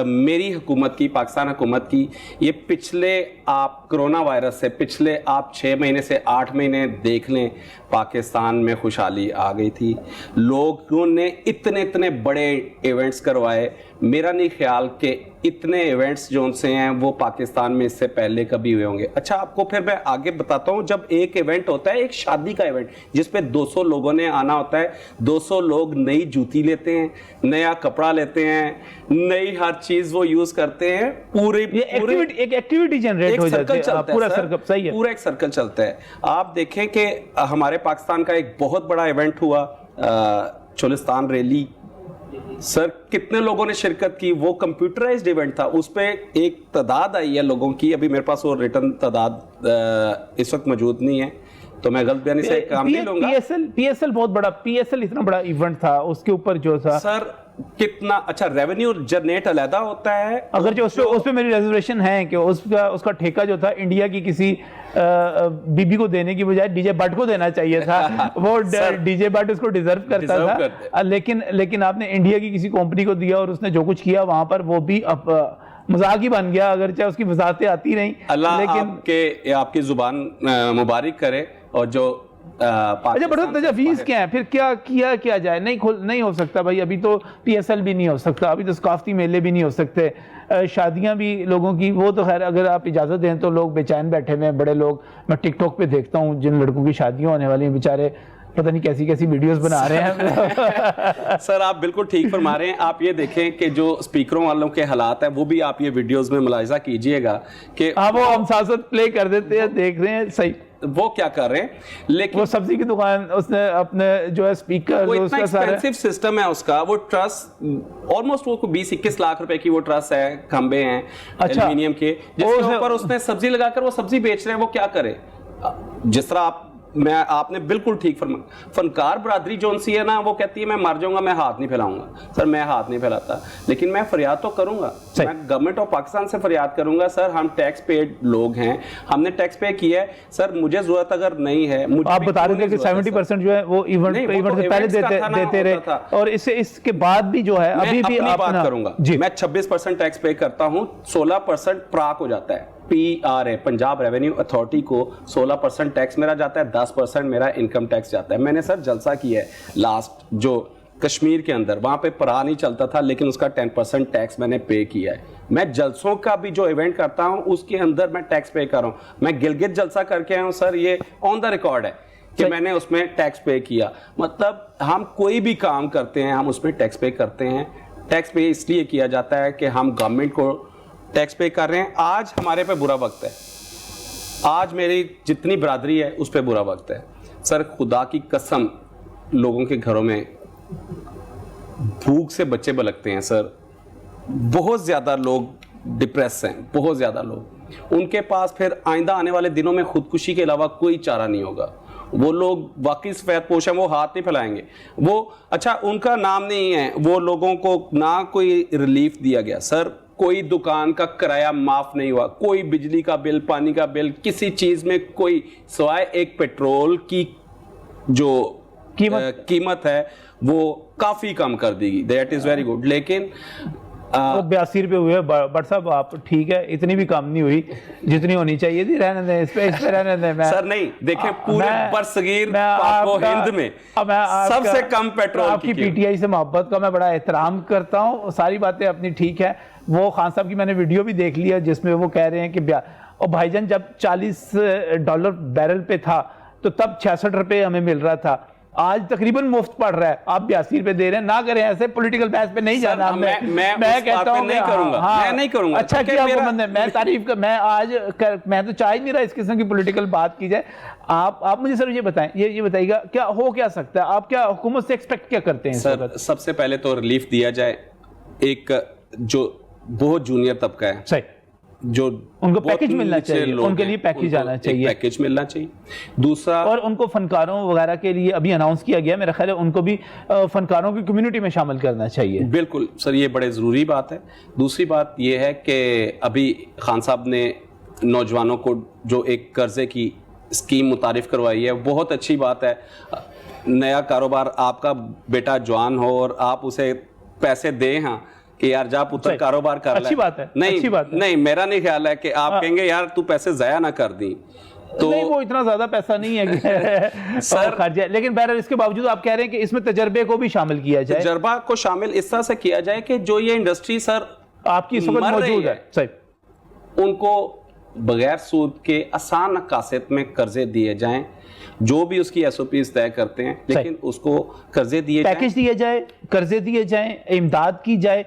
میری حکومت کی، پاکستان حکومت کی، یہ پچھلے آپ کرونا وائرس سے پچھلے آپ 6 مہینے سے 8 مہینے دیکھ لیں، پاکستان میں خوشحالی آ گئی تھی. لوگوں نے اتنے بڑے ایونٹس کروائے. میرا نہیں خیال کہ اتنے ایونٹس جو ان سے ہیں وہ پاکستان میں اس سے پہلے کبھی ہوئے ہوں گے. اچھا آپ کو پھر میں آگے بتاتا ہوں، جب ایک ایونٹ ہوتا ہے، ایک شادی کا ایونٹ جس پہ 200 لوگوں نے آنا ہوتا ہے، 200 لوگ نئی جوتی لیتے ہیں، نیا کپڑا لیتے ہیں، نئی ہر چیز وہ یوز کرتے ہیں. ایک ایکٹیویٹی جنریٹ ہو جاتی ہے، پورا سرکل صحیح ہے، پورا ایک سرکل چلتا ہے. آپ دیکھیں کہ ہمارے پاکستان کا ایک بہت بڑا ایونٹ ہوا چولستان ریلی. سر کتنے لوگوں نے شرکت کی، وہ کمپیوٹرائزڈ ایونٹ تھا، اس پہ ایک تعداد آئی ہے لوگوں کی. ابھی میرے پاس وہ ریٹن تعداد اس وقت موجود نہیں ہے تو میں غلط بیانی سے کام نہیں لوں گا. پی ایس ایل بہت بڑا، پی ایس ایل اتنا بڑا ایونٹ تھا، اس کے اوپر جو تھا سر کتنا اچھا ریونیو جنریٹ علیحدہ ہوتا ہے. اگر جو اس پہ میری ریزرویشن ہے کہ اس کا ٹھیکہ جو تھا انڈیا کی کسی بی بی کو دینے کی بجائے ڈی جے بٹ کو دینا چاہیے تھا. وہ ڈی جے بٹ اس کو ڈیزرو کرتا تھا، لیکن آپ نے انڈیا کی کسی کمپنی کو دیا اور اس نے جو کچھ کیا وہاں پر وہ بھی مذاق ہی بن گیا، اگرچہ اس کی وضاحتیں آتی رہیں. اللہ آپ کی زبان مبارک کرے. اور جو اچھا بڑا تجاویز کیا ہے پھر؟ کیا جائے؟ نہیں ہو سکتا بھائی، ابھی تو پی ایس ایل بھی نہیں ہو سکتا، ابھی تو ثقافتی میلے بھی نہیں ہو سکتے، شادیاں بھی لوگوں کی وہ تو خیر اگر آپ اجازت دیں تو لوگ بے چین بیٹھے ہوئے ہیں. بڑے لوگ میں ٹک ٹاک پہ دیکھتا ہوں جن لڑکوں کی شادیاں ہونے والی ہیں، بیچارے پتہ نہیں کیسی ویڈیوز بنا رہے ہیں. سر آپ بالکل ٹھیک فرما رہے ہیں. آپ یہ دیکھیں کہ جو اسپیکروں والوں کے حالات ہیں وہ بھی آپ یہ ویڈیوز میں ملاحظہ کیجئے گا کہ وہ ہم ساتھ پلے کر دیتے ہیں، دیکھ رہے ہیں. صحیح وہ کیا کر رہے ہیں. لیکن وہ سبزی کی دکان اس نے اپنے جو ہے اسپیکر وہ اتنا ایکسپینسو سسٹم ہے اس کا, وہ ٹرس آلموسٹ وہ 20-21 لاکھ روپے کی وہ ٹرس ہے, کھمبے ہیں ایلومینیم کے, جس کے اوپر اس نے سبزی لگا کر وہ سبزی بیچ رہے ہیں. وہ کیا کرے, جس طرح آپ نے بالکل ٹھیک فرمایا. فنکار برادری جو سی ہے نا, وہ کہتی ہے میں مر جاؤں گا, میں ہاتھ نہیں پھیلاؤں گا. سر میں ہاتھ نہیں پھیلاتا, لیکن میں فریاد تو کروں گا, میں گورنمنٹ آف پاکستان سے فریاد کروں گا. سر ہم ٹیکس پیڈ لوگ ہیں, ہم نے ٹیکس پے کیا ہے. سر مجھے ضرورت اگر نہیں ہے, آپ بتا رہے تھے کہ 70% جو ہے وہ ایونٹ سے پہلے دیتے رہے, اور اس کے بعد بھی جو ہے ابھی بھی آپ بات کروں گا. میں 26% ٹیکس پے کرتا ہوں, 16% پراک ہو جاتا ہے. PRA پنجاب ریونیو اتھارٹی کو 16% ٹیکس میرا جاتا ہے, 10% میرا انکم ٹیکس جاتا ہے. میں نے سر جلسہ کیا ہے لاسٹ جو کشمیر کے اندر, وہاں پہ پرا نہیں چلتا تھا, لیکن اس کا 10% ٹیکس میں نے پے کیا ہے. میں جلسوں کا بھی جو ایونٹ کرتا ہوں اس کے اندر میں ٹیکس پے کر رہا ہوں. میں گلگت جلسہ کر کے آیا ہوں سر, یہ آن دا ریکارڈ ہے کہ میں نے اس میں ٹیکس پے کیا. مطلب ہم کوئی بھی کام کرتے ہیں ہم اس میں ٹیکس پے کرتے ہیں. ٹیکس پے اس لیے کیا جاتا ہے کہ ہم گورنمنٹ کو ٹیکس پے کر رہے ہیں. آج ہمارے پہ برا وقت ہے, آج میری جتنی برادری ہے اس پہ برا وقت ہے. سر خدا کی قسم, لوگوں کے گھروں میں بھوک سے بچے بلکتے ہیں. سر بہت زیادہ لوگ ڈپریس ہیں, بہت زیادہ لوگ. ان کے پاس پھر آئندہ آنے والے دنوں میں خودکشی کے علاوہ کوئی چارہ نہیں ہوگا. وہ لوگ واقعی سفید پوش ہیں, وہ ہاتھ نہیں پھیلائیں گے. وہ اچھا ان کا نام نہیں ہے, وہ لوگوں کو نہ کوئی ریلیف دیا گیا. سر کوئی دکان کا کرایہ معاف نہیں ہوا, کوئی بجلی کا بل, پانی کا بل, کسی چیز میں کوئی, سوائے ایک پیٹرول کی جو قیمت ہے وہ کافی کم کر دی گئی. That is very good. لیکن 82 روپے ہوئے. بٹ صاحب آپ ٹھیک ہے, اتنی بھی کم نہیں ہوئی جتنی ہونی چاہیے تھی. رہنے دیں اس پہ رہنے دیں. سر نہیں دیکھیں, پورے برصغیر پاک و ہند میں سب سے کم پیٹرول. آپ کی پی ٹی آئی سے محبت کا میں بڑا احترام کرتا ہوں, ساری باتیں اپنی ٹھیک ہے. وہ خان صاحب کی میں نے ویڈیو بھی دیکھ لیا جس میں وہ کہہ رہے ہیں کہ اور بھائی جان جب $40 بیرل پہ تھا تو تب 66 روپے ہمیں مل رہا تھا, آج تقریباً مفت پڑ رہا ہے. آپ 82 روپے دے رہے ہیں. نہ کریں ایسے, پولیٹیکل بحث پہ نہیں جانا. میں کہتا ہوں نہیں کروں گا. اچھا کیا میں تعریف کر, میں آج میں تو چاہ ہی نہیں رہا اس قسم کی پولیٹیکل بات کی جائے. آپ مجھے سر یہ بتائیں, یہ بتائیے گا کیا ہو کیا سکتا ہے, آپ کیا حکومت سے ایکسپیکٹ کیا کرتے ہیں؟ سر سب سے پہلے تو ریلیف دیا جائے. ایک جو بہت جونیئر طبقہ ہے, صحیح, جو ان کو پیکج ملنا چاہیے, ان کے لیے پیکج آنا چاہیے, پیکج ملنا چاہیے. دوسرا, اور ان کو فنکاروں وغیرہ کے لیے ابھی اناؤنس کیا گیا, میرا خیال ہے ان کو بھی فنکاروں کی کمیونٹی میں شامل کرنا چاہیے. بالکل سر, یہ بڑے ضروری بات ہے. دوسری بات یہ ہے کہ ابھی خان صاحب نے نوجوانوں کو جو ایک قرضے کی اسکیم متعارف کروائی ہے, بہت اچھی بات ہے. نیا کاروبار, آپ کا بیٹا جوان ہو اور آپ اسے پیسے دیں ہاں کہ یار جا پتر کاروبار کر لے, اچھی بات ہے. نہیں میرا نہیں خیال ہے کہ آپ کہیں گے یار تو پیسے ضائع نہ کر دیں. تو نہیں, وہ اتنا زیادہ پیسہ نہیں ہے سر خرچ ہے, لیکن بہرحال اس کے باوجود آپ کہہ رہے ہیں کہ اس میں تجربے کو بھی شامل کیا جائے. تجربہ کو شامل اس طرح سے کیا جائے کہ جو یہ انڈسٹری سر آپ کی اس وقت موجود ہے, ان کو بغیر سود کے آسان مقاصد میں قرضے دیے جائیں, جو بھی اس کی ایس او پیز طے کرتے ہیں, لیکن اس کو قرضے دیے جائیں, پیکج دیا جائے, قرضے دیے جائیں, امداد کی جائے.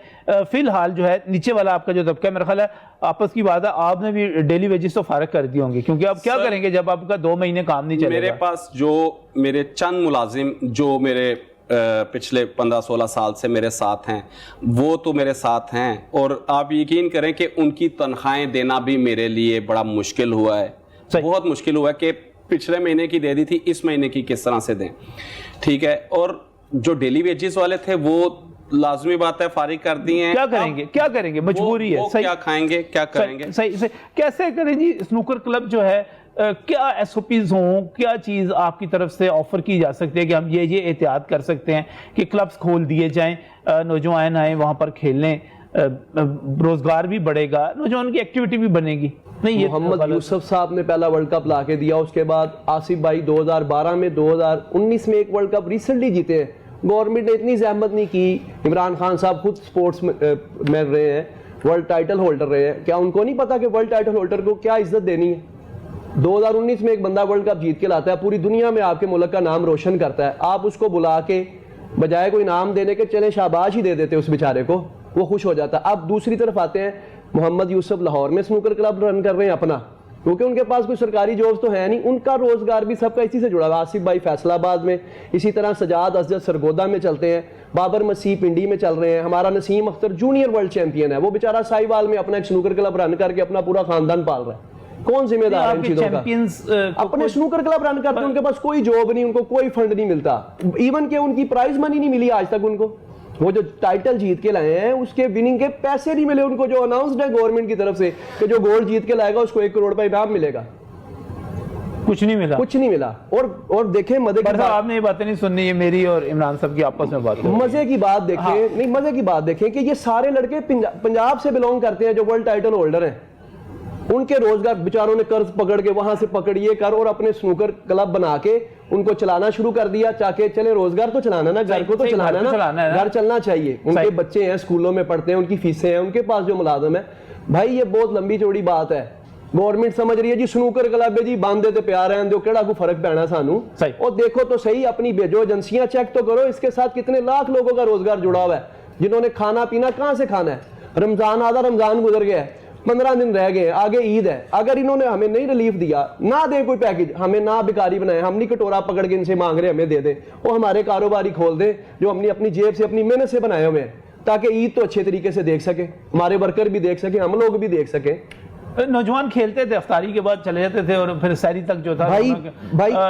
فی الحال جو ہے نیچے والا آپ کا جو طبقہ ہے, میرا خیال ہے آپس کی بات ہے, آپ نے بھی ڈیلی ویجز تو فارغ کر دی ہوں گے, کیونکہ آپ کیا کریں گے جب آپ کا 2 مہینے کام نہیں چلے گا. میرے پاس جو میرے چند ملازم جو میرے پچھلے 15-16 سال سے میرے ساتھ ہیں, وہ تو میرے ساتھ ہیں, اور آپ یقین کریں کہ ان کی تنخواہیں دینا بھی میرے لیے بڑا مشکل ہوا ہے. بہت مشکل ہوا ہے کہ پچھلے مہینے کی دے دی تھی, اس مہینے کی کس طرح سے دیں. ٹھیک ہے, اور جو ڈیلی ویجز والے تھے وہ لازمی بات ہے فارغ کر دی ہیں. کیا کریں گے, مجبوری ہے. کیا کھائیں گے, کیا کریں گے, صحیح کیسے کریں جی. سنوکر کلب جو ہے, کیا ایس او پیز ہوں, کیا چیز آپ کی طرف سے آفر کی جا سکتی ہے کہ ہم یہ احتیاط کر سکتے ہیں کہ کلبز کھول دیے جائیں, نوجوان آئیں وہاں پر کھیلیں, روزگار بھی بڑھے گا, نوجوان کی ایکٹیویٹی بھی بنے گی. محمد یوسف صاحب نے پہلا ورلڈ کپ لا کے دیا, اس کے بعد آصف بھائی 2012 میں, 2019 میں ایک ورلڈ کپ ریسنٹلی جیتے ہیں. گورنمنٹ نے اتنی زحمت نہیں کی. عمران خان صاحب خود سپورٹس میں رہے ہیں, ورلڈ ٹائٹل ہولڈر رہے ہیں, کیا ان کو نہیں پتا کہ ورلڈ ٹائٹل ہولڈر کو کیا عزت دینی ہے؟ 2019 میں ایک بندہ ورلڈ کپ جیت کے لاتا ہے, پوری دنیا میں آپ کے ملک کا نام روشن کرتا ہے, آپ اس کو بلا کے بجائے کوئی نام دینے کے چلیں شاباش ہی دے دیتے اس بیچارے کو, وہ خوش ہو جاتا. اب دوسری طرف آتے ہیں, محمد یوسف لاہور میں سنوکر کلب رن کر رہے ہیں اپنا, کیونکہ ان کے پاس کوئی سرکاری جابس تو ہے نہیں, ان کا روزگار بھی سب کا اسی سے جڑا ہوا. آصف بھائی فیصل آباد میں, اسی طرح سجاد اسجد سرگودا میں چلتے ہیں, بابر مسیح پنڈی میں چل رہے ہیں, ہمارا نسیم اختر جونیئر ورلڈ چیمپئن ہے, وہ بیچارہ ساہیوال میں اپنا ایک سنوکر کلب رن کر کے اپنا پورا خاندان پال رہا ہے. کون ذمہ دار ہے ان چیزوں کا؟ اپنے سنوکر کلب رن کرتے ہیں, ان کے پاس کوئی جاب نہیں, ان کو کوئی فنڈ نہیں ملتا, ایون کہ ان کی پرائز منی نہیں ملی آج تک ان کو. وہ جو ٹائٹل جیت کے لائے ہیں اس کے وننگ کے پیسے نہیں ملے ان کو, جو اناؤنسڈ ہے گورنمنٹ کی طرف سے کہ جو گولڈ جیت کے لائے گا اس کو 1 کروڑ روپے انعام ملے گا. کچھ نہیں ملا, کچھ نہیں ملا. اور دیکھیں مزے کی بات, آپ نے یہ باتیں نہیں سننی, یہ میری اور عمران صاحب کی آپس میں بات ہے. مزے کی بات دیکھیں, نہیں مزے کی بات دیکھیں کہ یہ سارے لڑکے پنجاب سے بلونگ کرتے ہیں جو ورلڈ ٹائٹل ہولڈر ہیں. ان کے روزگار بیچاروں نے قرض پکڑ کے وہاں سے پکڑیے کر اور اپنے سنوکر کلب بنا کے ان کو چلانا شروع کر دیا. چاہے چلے روزگار تو چلانا نا, گھر کو تو چلانا نا, گھر چلنا چاہیے. ان کے بچے ہیں اسکولوں میں پڑھتے ہیں, ان کی فیسیں ہیں, ان کے پاس جو ملازم ہے. بھائی یہ بہت لمبی چوڑی بات ہے. گورنمنٹ سمجھ رہی ہے جی سنوکر کلب ہے جی باندھے تے پیار ہیں جو کیڑا کو فرق پینا سانو, اور دیکھو تو صحیح اپنی بھیجو ایجنسیاں چیک تو کرو اس کے ساتھ کتنے لاکھ لوگوں کا روزگار جڑا ہوا ہے جنہوں نے کھانا پینا کہاں سے کھانا ہے. رمضان آدھا رمضان گزر گیا ہے, 15 دن رہ گئے, آگے عید ہے. اگر انہوں نے ہمیں نہیں ریلیف دیا, نہ دیں کوئی پیکج, ہمیں نہ بیکاری بنائے, ہم نہیں کٹورا پکڑ کے ان سے مانگ رہے ہمیں دے دیں, وہ ہمارے کاروباری کھول دیں جو اپنی جیب سے اپنی محنت سے بنائے ہوئے ہیں, تاکہ عید تو اچھے طریقے سے دیکھ سکیں, ہمارے ورکر بھی دیکھ سکیں, ہم لوگ بھی دیکھ سکیں. نوجوان کھیلتے تھے, افطاری کے بعد چلے جاتے تھے اور پھر سحری تک جو تھا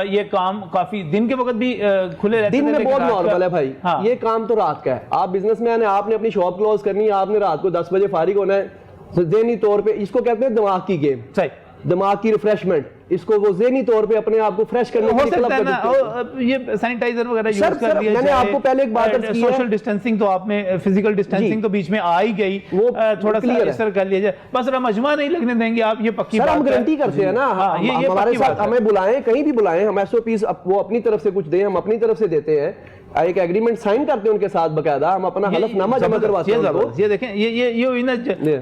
یہ کام کافی دن کے وقت بھی کھلے رہتے تھے. دن میں بہت نارمل ہے بھائی, یہ کام تو رات کا ہے. آپ بزنس مین ہیں, آپ نے اپنی شاپ کلوز کرنی ہے, آپ نے رات کو 10 بجے فارغ ہونا ہے. ذہنی طور پہ اس کو کہتے ہیں دماغ کی گیم, دماغ کی ریفریشمنٹ, اس کو وہ ذہنی طور پہ اپنے آپ کو فریش کرنے کے لیے کلب کا یہ سینیٹائزر وغیرہ یوز کر دیا. میں نے آپ کو پہلے ایک بات عرض کی ہے, سوشل ڈسٹینسنگ تو آپ میں فزیکل ڈسٹینسنگ تو بیچ میں آ ہی گئی, وہ تھوڑا سا اس طرح کر لیا جائے. بس مجمع نہیں لگنے دیں گے آپ, یہ پکی بات ہے. سر ہم گارنٹی کرتے ہیں نا, ہمارے ساتھ ہمیں بلائیں, کہیں بھی بلائیں, ہم SOPs وہ اپنی طرف سے کچھ دیں, ہم اپنی طرف سے دیتے ہیں, ایک ایگریمنٹ سائن کرتے ہیں ان کے ساتھ باقاعدہ, ہم اپنا حلف نامہ جمع کرواتے ہیں. یہ دیکھیں یہ ہوئی نا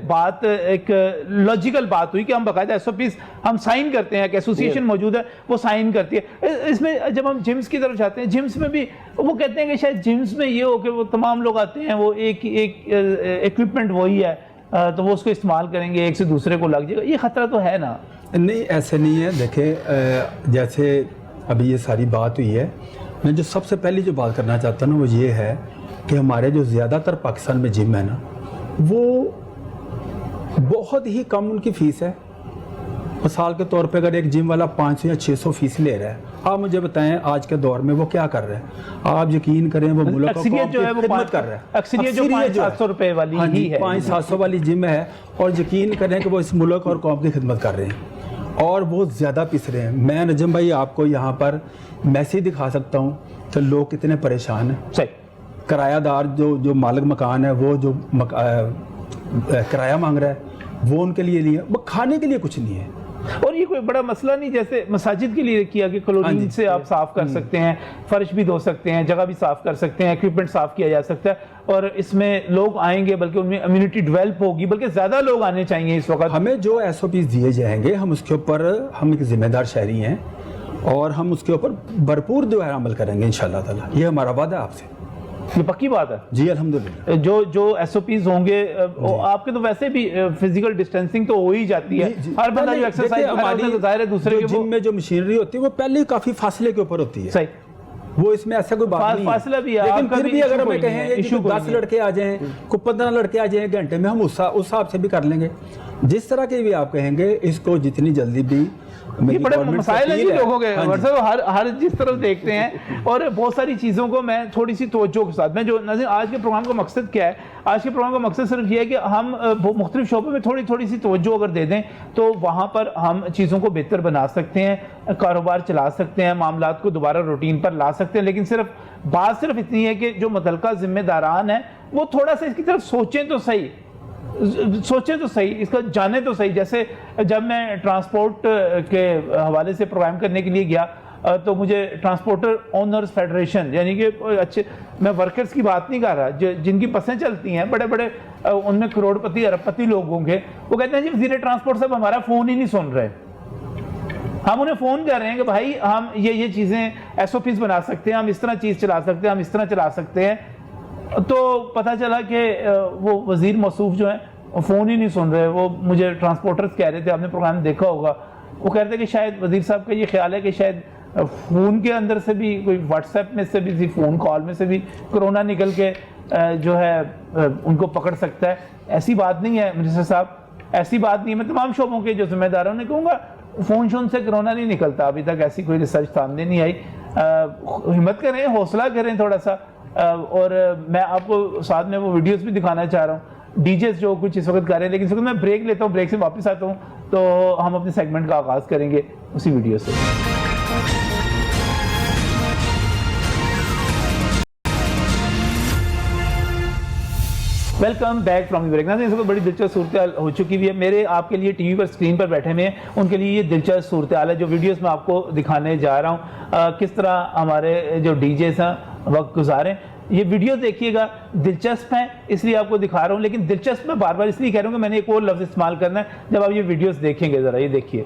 بات, ایک لاجیکل بات ہوئی کہ ہم باقاعدہ SOPs ہم سائن کرتے ہیں, ایک ایسوسیشن موجود ہے وہ سائن کرتی ہے. اس میں جب ہم جمز کی طرف جاتے ہیں, جمز میں بھی وہ کہتے ہیں کہ شاید جمز میں یہ ہو کہ وہ تمام لوگ آتے ہیں, وہ ایک ایکوپمنٹ وہی ہے تو وہ اس کو استعمال کریں گے, ایک سے دوسرے کو لگ جائے گا. یہ خطرہ تو ہے نا. نہیں ایسے نہیں ہے. دیکھیں جیسے ابھی یہ ساری بات ہوئی ہے, میں جو سب سے پہلی جو بات کرنا چاہتا ہوں وہ یہ ہے کہ ہمارے جو زیادہ تر پاکستان میں جم ہے نا, وہ بہت ہی کم ان کی فیس ہے. مثال کے طور پہ اگر ایک جم والا 500 یا 600 فیس لے رہا ہے, آپ مجھے بتائیں آج کے دور میں وہ کیا کر رہے ہیں. آپ یقین کریں وہ ملک کو خدمت کر رہے ہیں. اکثریت جو 500-700 روپے والی ہی ہے, 500-700 والی جم ہے, اور یقین کریں کہ وہ اس ملک اور قوم کی خدمت کر رہے ہیں اور وہ زیادہ پس رہے ہیں. میں نجم بھائی آپ کو یہاں پر میسیج دکھا سکتا ہوں کہ لوگ کتنے پریشان ہیں. کرایہ دار جو مالک مکان ہے, وہ جو کرایہ مانگ رہا ہے, وہ ان کے لیے نہیں ہے, وہ کھانے کے لیے کچھ نہیں ہے. اور یہ کوئی بڑا مسئلہ نہیں, جیسے مساجد کے لیے کیا کہ کلورین سے آپ صاف کر سکتے ہیں, فرش بھی دھو سکتے ہیں, جگہ بھی صاف کر سکتے ہیں, ایکوپمنٹ صاف کیا جا سکتا ہے, اور اس میں لوگ آئیں گے, بلکہ ان میں امیونٹی ڈیولپ ہوگی, بلکہ زیادہ لوگ آنے چاہیے اس وقت. ہمیں جو SOPs دیے جائیں گے, ہم اس کے اوپر ہم ایک ذمہ دار شہری ہیں اور ہم اس کے اوپر بھرپور جو ہے عمل کریں گے انشاءاللہ تعالی. یہ ہمارا وعدہ ہے آپ سے. یہ پکی بات ہے جی الحمدللہ. جو SOPs ہوں گے آپ کے تو ویسے بھی فزیکل ڈسٹینسنگ تو ہو ہی جاتی ہے. ہر بندہ جو ایکسرسائز ہماری ظاہر ہے دوسرے کے جم میں جو مشینری ہوتی ہے وہ پہلے کافی فاصلے کے اوپر ہوتی ہے. صحیح, وہ اس میں ایسا کوئی بات نہیں ہے, فاصلہ بھی ہے, لیکن پھر بھی اگر ہمیں کہیں کہ 10 لڑکے آ جائیں, کوئی 15 لڑکے آ جائیں گھنٹے میں, ہم اس حساب سے بھی کر لیں گے. جس طرح کے بھی آپ کہیں گے, اس کو جتنی جلدی بھی. یہ بڑے مسائل ہیں جی لوگوں کے, ہر جس طرف دیکھتے ہیں, اور بہت ساری چیزوں کو میں تھوڑی سی توجہ کے ساتھ, میں جو ناظرین آج کے پروگرام کا مقصد کیا ہے, آج کے پروگرام کا مقصد صرف یہ ہے کہ ہم مختلف شعبوں میں تھوڑی سی توجہ اگر دے دیں تو وہاں پر ہم چیزوں کو بہتر بنا سکتے ہیں, کاروبار چلا سکتے ہیں, معاملات کو دوبارہ روٹین پر لا سکتے ہیں. لیکن بات صرف اتنی ہے کہ جو متعلقہ ذمہ داران ہیں وہ تھوڑا سا اس کی طرف سوچیں تو صحیح, اس کا جانے تو صحیح. جیسے جب میں ٹرانسپورٹ کے حوالے سے پروگرام کرنے کے لیے گیا تو مجھے ٹرانسپورٹر اونرز فیڈریشن, یعنی کہ اچھے, میں ورکرز کی بات نہیں کر رہا, جن کی بسیں چلتی ہیں, بڑے بڑے ان میں کروڑ پتی ارب پتی لوگ ہوں گے, وہ کہتے ہیں جی وزیر ٹرانسپورٹ صاحب ہمارا فون ہی نہیں سن رہے. ہم انہیں فون کر رہے ہیں کہ بھائی ہم یہ چیزیں SOPs بنا سکتے ہیں, ہم اس طرح چیز چلا سکتے ہیں, ہم اس طرح چلا سکتے ہیں. تو پتہ چلا کہ وہ وزیر موصوف جو ہیں فون ہی نہیں سن رہے. وہ مجھے ٹرانسپورٹرز کہہ رہے تھے, آپ نے پروگرام دیکھا ہوگا وہ کہتے ہیں کہ شاید وزیر صاحب کا یہ خیال ہے کہ شاید فون کے اندر سے بھی کوئی واٹس ایپ میں سے بھی فون کال میں سے بھی کرونا نکل کے جو ہے ان کو پکڑ سکتا ہے. ایسی بات نہیں ہے منسٹر صاحب, ایسی بات نہیں ہے. میں تمام شعبوں کے جو ذمہ داروں نے کہوں گا فون شون سے کرونا نہیں نکلتا, ابھی تک ایسی کوئی ریسرچ سامنے نہیں آئی. ہمت کریں, حوصلہ کریں تھوڑا سا. اور میں آپ کو ساتھ میں وہ ویڈیوز بھی دکھانا چاہ رہا ہوں, ڈی جیز جو کچھ اس وقت کر رہے ہیں. لیکن اس وقت میں بریک لیتا ہوں, بریک سے واپس آتا ہوں تو ہم اپنے سیگمنٹ کا آغاز کریں گے اسی ویڈیو سے. Welcome back from break. اس وقت بڑی دلچسپ صورتحال ہو چکی ہوئی ہے. میرے آپ کے لیے ٹی وی پر اسکرین پر بیٹھے ہوئے ہیں, ان کے لیے یہ دلچسپ صورتحال ہے جو ویڈیوز میں آپ کو دکھانے جا رہا ہوں. کس طرح ہمارے جو ڈی جیز ہیں وقت گزاریں. یہ ویڈیو دیکھیے گا, دلچسپ ہیں اس لیے آپ کو دکھا رہا ہوں. لیکن دلچسپ میں بار بار اس لیے کہہ رہا ہوں کہ میں نے ایک اور لفظ استعمال کرنا ہے جب آپ یہ ویڈیوز دیکھیں گے. ذرا یہ دیکھیے.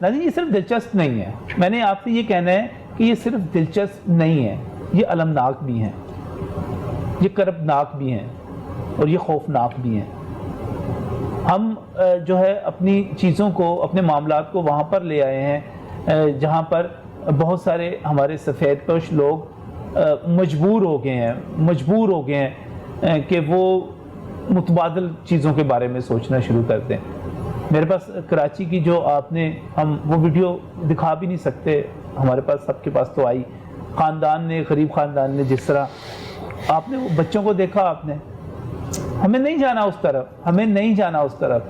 ناظرین یہ صرف دلچسپ نہیں ہے, میں نے آپ سے یہ کہنا ہے کہ یہ صرف دلچسپ نہیں ہے, یہ المناک بھی ہیں, یہ کربناک بھی ہیں اور یہ خوفناک بھی ہیں. ہم جو ہے اپنی چیزوں کو, اپنے معاملات کو وہاں پر لے آئے ہیں جہاں پر بہت سارے ہمارے سفید پوش لوگ مجبور ہو گئے ہیں کہ وہ متبادل چیزوں کے بارے میں سوچنا شروع کر دیں. میرے پاس کراچی کی جو آپ نے, ہم وہ ویڈیو دکھا بھی نہیں سکتے, ہمارے پاس سب کے پاس تو آئی. خاندان نے, غریب خاندان نے, جس طرح آپ نے وہ بچوں کو دیکھا, آپ نے, ہمیں نہیں جانا اس طرف, ہمیں نہیں جانا اس طرف.